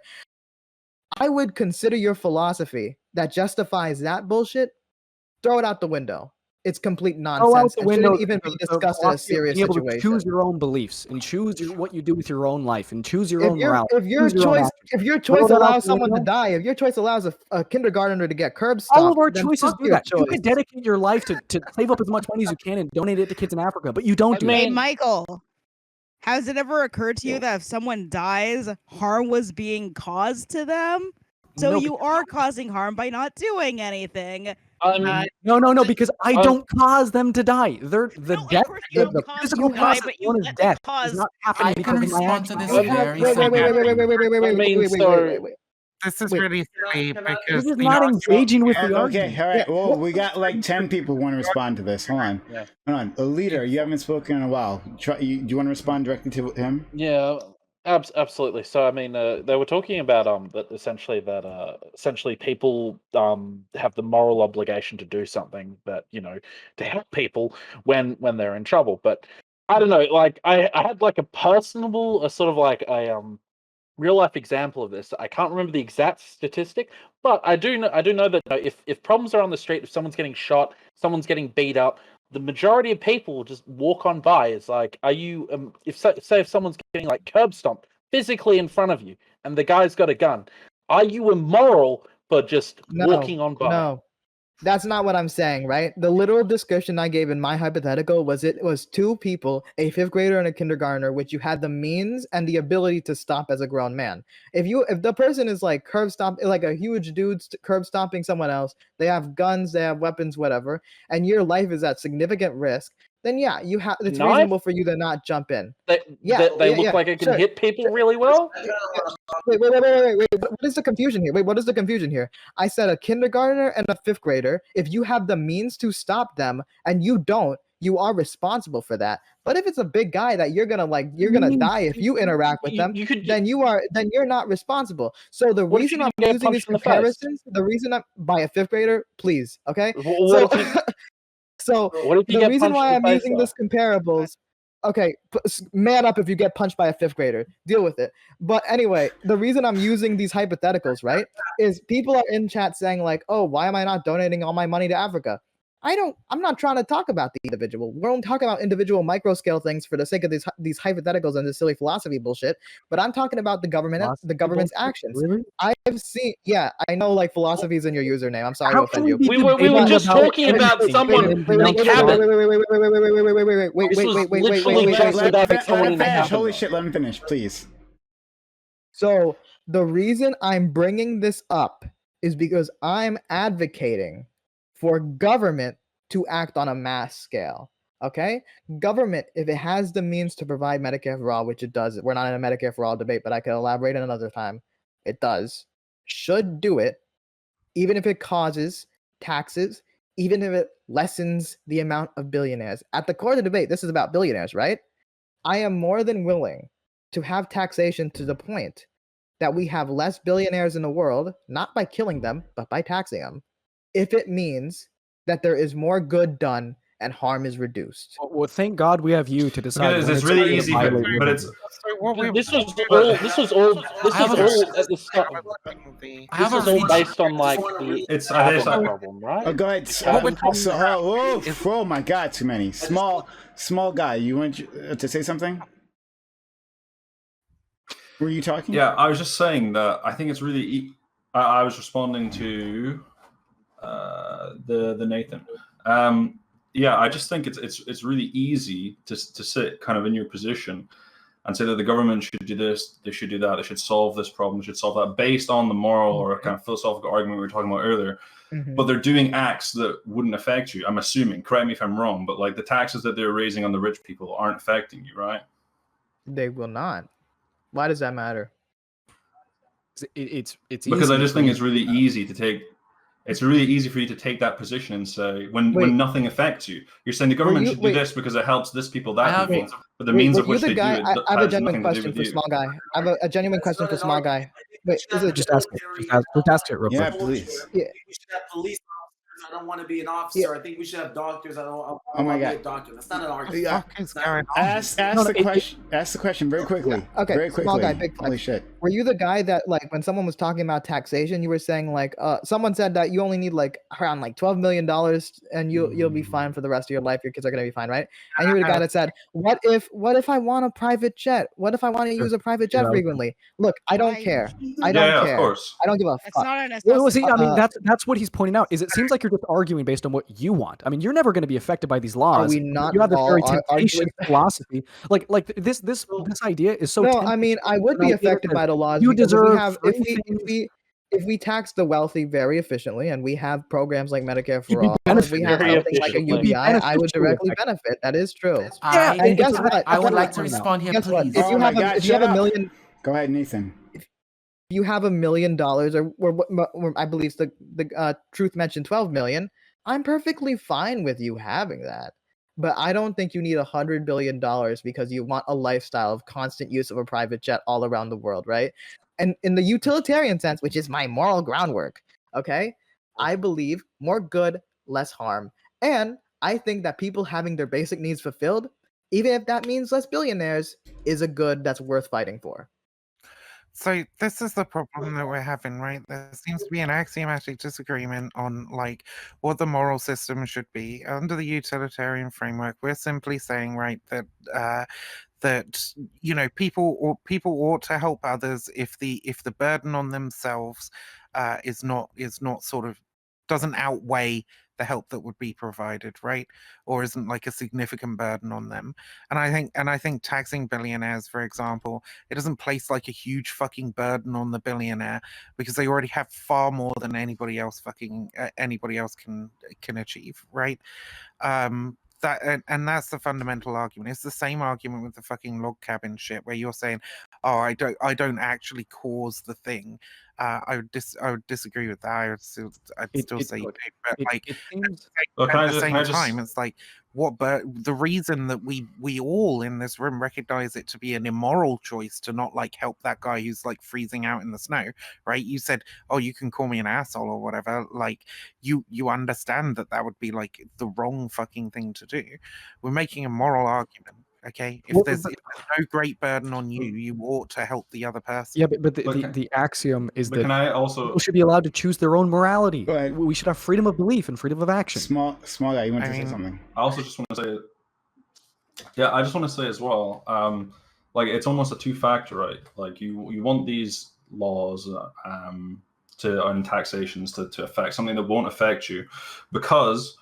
I would consider your philosophy that justifies that bullshit, throw it out the window. It's complete nonsense. It shouldn't even be discussed in a serious situation. Choose your own beliefs and choose what you do with your own life and choose your own morality. If your choice allows someone to die, if your choice allows a kindergartner to get curb stomped, all of our choices do that. You could dedicate your life to save up as much money as you can and donate it to kids in Africa, but you don't do that. Hey, Michael, has it ever occurred to you that if someone dies, harm was being caused to them? So you are causing harm by not doing anything. No, because I don't cause them to die. They're the death. The physical cause of one is death. Is not happening because of my actions. Wait. This is really silly because this is not engaging with the argument. Okay, all right. Well, we got like 10 people who want to respond to this. Hold on. A leader, you haven't spoken in a while. Do you want to respond directly to him? Yeah. Absolutely. So, I mean, they were talking about that essentially people have the moral obligation to do something that to help people when they're in trouble. But I don't know. Like I had like a sort of like a real life example of this. I can't remember the exact statistic, but I do know that if problems are on the street, if someone's getting shot, someone's getting beat up, the majority of people just walk on by. It's like, are you if someone's getting like curb stomped physically in front of you and the guy's got a gun, are you immoral for just walking on by? No, that's not what I'm saying, right? The literal description I gave in my hypothetical was it was two people, a fifth grader and a kindergartner, which you had the means and the ability to stop as a grown man. If the person is like curb stomp, like a huge dude curb stomping someone else, they have guns, they have weapons, whatever, and your life is at significant risk, then yeah, it's reasonable for you to not jump in. They look like it can hit people really well. Wait. What is the confusion here? I said a kindergartner and a fifth grader. If you have the means to stop them and you don't, you are responsible for that. But if it's a big guy that you're gonna die if you interact with them, then you're not responsible. So the What if reason you I'm get using these punched in the face? comparisons, the reason I'm by a 5th grader, please, okay? What if you, So what if you the get reason punched why in I'm the face, using though? this comparables, okay, man up if you get punched by a 5th grader. Deal with it. But anyway, the reason I'm using these hypotheticals, right, is people are in chat saying like, "Oh, why am I not donating all my money to Africa?" I'm not trying to talk about the individual. We're only talking about individual micro scale things for the sake of these hypotheticals and this silly philosophy bullshit. But I'm talking about the government's actions. Really? I've seen, yeah, I know like philosophy's in your username. I'm sorry How to can offend we you. be We were debating just about talking about anything someone and in a announce cabin. Wait, This was wait, literally just Let about him someone in a finish. cabin. Holy shit, let him finish, please. So the reason I'm bringing this up is because I'm advocating for government to act on a mass scale. Okay? Government, if it has the means to provide Medicare for all, which it does, we're not in a Medicare for all debate, but I can elaborate another time. It does. Should do it, even if it causes taxes, even if it lessens the amount of billionaires. At the core of the debate, this is about billionaires, right? I am more than willing to have taxation to the point that we have less billionaires in the world, not by killing them, but by taxing them, if it means that there is more good done and harm is reduced. Well, thank God we have you to decide. Because when it's really okay to easy, violate but liberty. it's This was all at the start. This is all based on like the It's cabin problem, right? Oh, go ahead. The cabin problem. Oh my God, too many. Small guy. You want to say something? Were you talking? Yeah, I was just saying that I think it's really. I was responding to the Nathan. Yeah, I just think it's really easy to sit kind of in your position and say that the government should do this, they should do that, they should solve this problem, they should solve that, based on the moral or kind of philosophical argument we were talking about earlier. But they're doing acts that wouldn't affect you. I'm assuming. Correct me if I'm wrong, but like the taxes that they're raising on the rich people aren't affecting you, right? They will not. Why does that matter? It's because easy I just for think you it's really easy to take. It's really easy for you to take that position and say when nothing affects you, you're saying the government should do this because it helps this people, that people, but the means of which they do it I have a has genuine nothing to do question with for you. small guy. I have a genuine question for small guy. Wait, is it just ask it? Just ask it real quick. Please. Yeah. We should have police officers. I don't want to be an officer. I think we should have doctors. I don't Oh want my to be God. a doctor. That's not an argument. Yeah. It's not- Ask the question very quickly. Okay, Very quickly. small guy, big flex. Holy shit. Were you the guy that like when someone was talking about taxation, you were saying like someone said that you only need like around like $12 million and you'll be fine for the rest of your life. Your kids are gonna be fine, right? And you were the guy that said, what if I want a private jet? What if I want to use a private jet frequently? Look, I don't care. I don't care. of course. I don't give a It's fuck. not a Well, necessity. see, I mean, that's what he's pointing out. Is it seems like you're just arguing based on what you want. I mean, you're never going to be affected by these laws. we not You have this all very arguing? temptation philosophy. Like this idea is so. No, tempting. I mean, I would An be idea affected that by the laws You because deserve if we tax the wealthy very efficiently and we have programs like Medicare for all, we beneficial. have Very something like a efficiently. UBI, I would beneficial directly effect. benefit. That is true. Yeah, And guess what? I would like to point out. respond here, Guess what? please. If you have a million, Go ahead, Nathan. if you have $1 million, or I believe the truth mentioned 12 million, I'm perfectly fine with you having that. But I don't think you need $100 billion because you want a lifestyle of constant use of a private jet all around the world, right? And in the utilitarian sense, which is my moral groundwork, okay, I believe more good, less harm. And I think that people having their basic needs fulfilled, even if that means less billionaires, is a good that's worth fighting for. So this is the problem that we're having, right? There seems to be an axiomatic disagreement on like what the moral system should be. Under the utilitarian framework, we're simply saying, right, that you know people ought to help others if the burden on themselves is not sort of doesn't outweigh the help that would be provided, right? Or isn't like a significant burden on them. And I think taxing billionaires, for example, it doesn't place like a huge fucking burden on the billionaire because they already have far more than anybody else can achieve, right? And that's the fundamental argument. It's the same argument with the fucking log cabin shit where you're saying, oh, I don't actually cause the thing. I would disagree with that. I'd still say you do, but like it seems. at the same time, it's like but the reason that we all in this room recognize it to be an immoral choice to not like help that guy who's like freezing out in the snow, right? You said, oh, you can call me an asshole or whatever. Like you understand that would be like the wrong fucking thing to do. We're making a moral argument. Okay, if there's no great burden on you, you ought to help the other person. Yeah, but the axiom is that can I also people should be allowed to choose their own morality. We should have freedom of belief and freedom of action. Small guy, you want to say something? I also just want to say, yeah, I just want to say as well, like it's almost a two-factor, right? Like you want these laws and taxations to affect something that won't affect you, because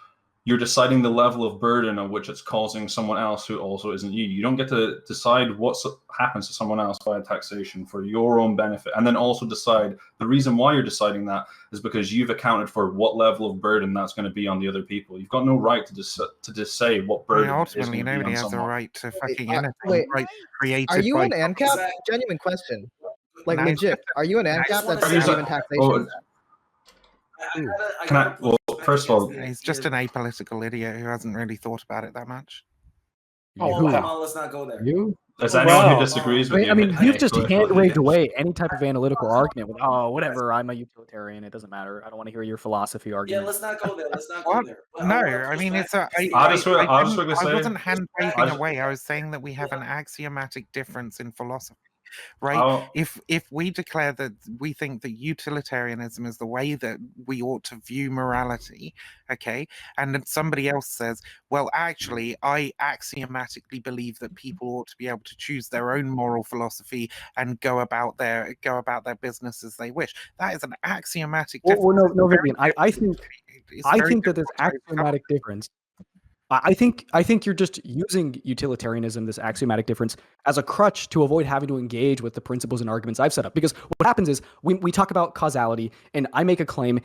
you're deciding the level of burden of which it's causing someone else who also isn't you. You don't get to decide what happens to someone else via taxation for your own benefit, and then also decide the reason why you're deciding that is because you've accounted for what level of burden that's going to be on the other people. You've got no right to just say what burden. Ultimately, nobody has a right to fucking anything. Wait, right? Created are you by an ANCAP? Genuine question. Like legit, are you an ANCAP that's not even taxation? Can I? Well, first of all, he's just an apolitical idiot who hasn't really thought about it that much. Come on, let's not go there. You? Is anyone who disagrees with you? I mean, you've just hand-waved away any type of analytical argument with, oh, whatever, I'm a utilitarian, it doesn't matter. I don't want to hear your philosophy argument. Yeah, let's not go there. Let's not go there. No, I mean it's a. I wasn't hand waving away. I was saying that we have an axiomatic difference in philosophy. Right? If we declare that we think that utilitarianism is the way that we ought to view morality, okay, and then somebody else says, well, actually, I axiomatically believe that people ought to be able to choose their own moral philosophy and go about their business as they wish. That is an axiomatic difference. Well, no, Vivian. I think that this axiomatic difference. I think you're just using utilitarianism, this axiomatic difference, as a crutch to avoid having to engage with the principles and arguments I've set up. Because what happens is we talk about causality, and I make a claim.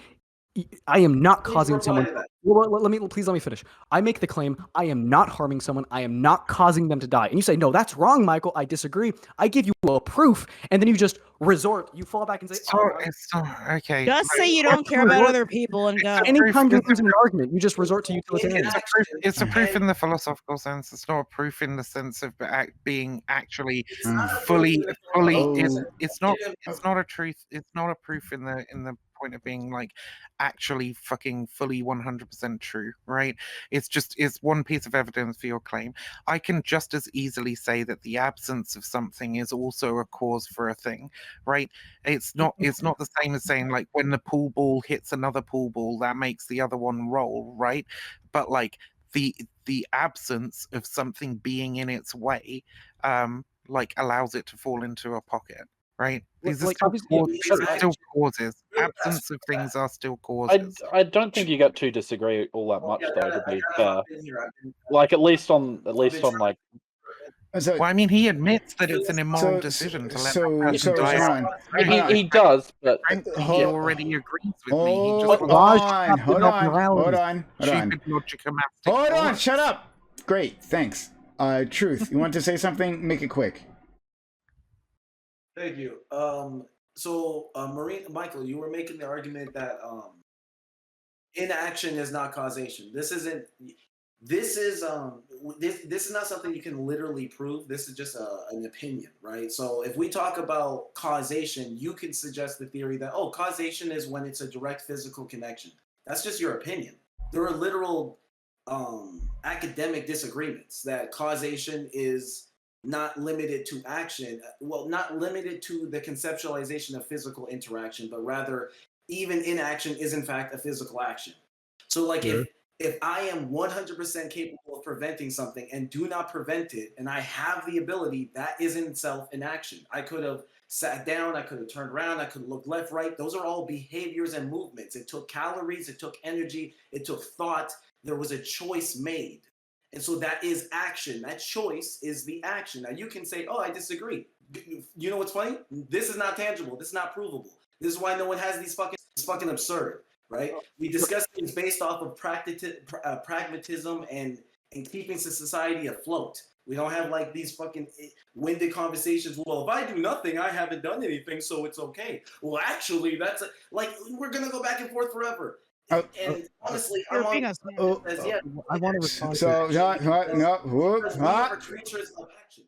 I am not causing someone. Well, please let me finish. I make the claim I am not harming someone. I am not causing them to die. And you say, no, that's wrong, Michael. I disagree. I give you a proof, and then you just you fall back and say, okay. Just say you don't care about other people and go. Anytime there's an argument, you just resort to utilitarianism. It's a proof in the philosophical sense. It's not a proof in the sense of being actually fully. It's not a truth. It's not a proof in the point of being like actually fucking fully 100% true, right? It's one piece of evidence for your claim. I can just as easily say that the absence of something is also a cause for a thing, right? It's not the same as saying like when the pool ball hits another pool ball, that makes the other one roll, right? But like the absence of something being in its way like allows it to fall into a pocket. Right? These are still causes. Absence of things are still causes. I don't think you got to disagree all that much, though, to be fair. Like at least on like. Well, I mean, he admits that it's an immoral decision to let that person die. He does, but he already agrees with me. He just Hold on, shut up. Great, thanks. Truth, you want to say something? Make it quick. Thank you. Michael, you were making the argument that inaction is not causation. This is not something you can literally prove. This is just an opinion, right? So if we talk about causation, you can suggest the theory that causation is when it's a direct physical connection. That's just your opinion. There are literal academic disagreements that causation is not limited to action, not limited to the conceptualization of physical interaction, but rather even inaction is in fact a physical action. So like if I am 100% capable of preventing something and do not prevent it, and I have the ability, that is in itself an action. I could have sat down, I could have turned around, I could look left, right. Those are all behaviors and movements. It took calories, it took energy, it took thought. There was a choice made. And so that is action. That choice is the action. Now you can say, I disagree. You know what's funny? This is not tangible. This is not provable. This is why no one has these it's fucking absurd, right? We discuss things based off of pragmatism and and keeping society afloat. We don't have like these fucking winded conversations. Well, if I do nothing, I haven't done anything, so it's okay. Well, actually, that's like we're gonna go back and forth forever. And honestly, I'm on us, I want to respond. So, because we are creatures of action.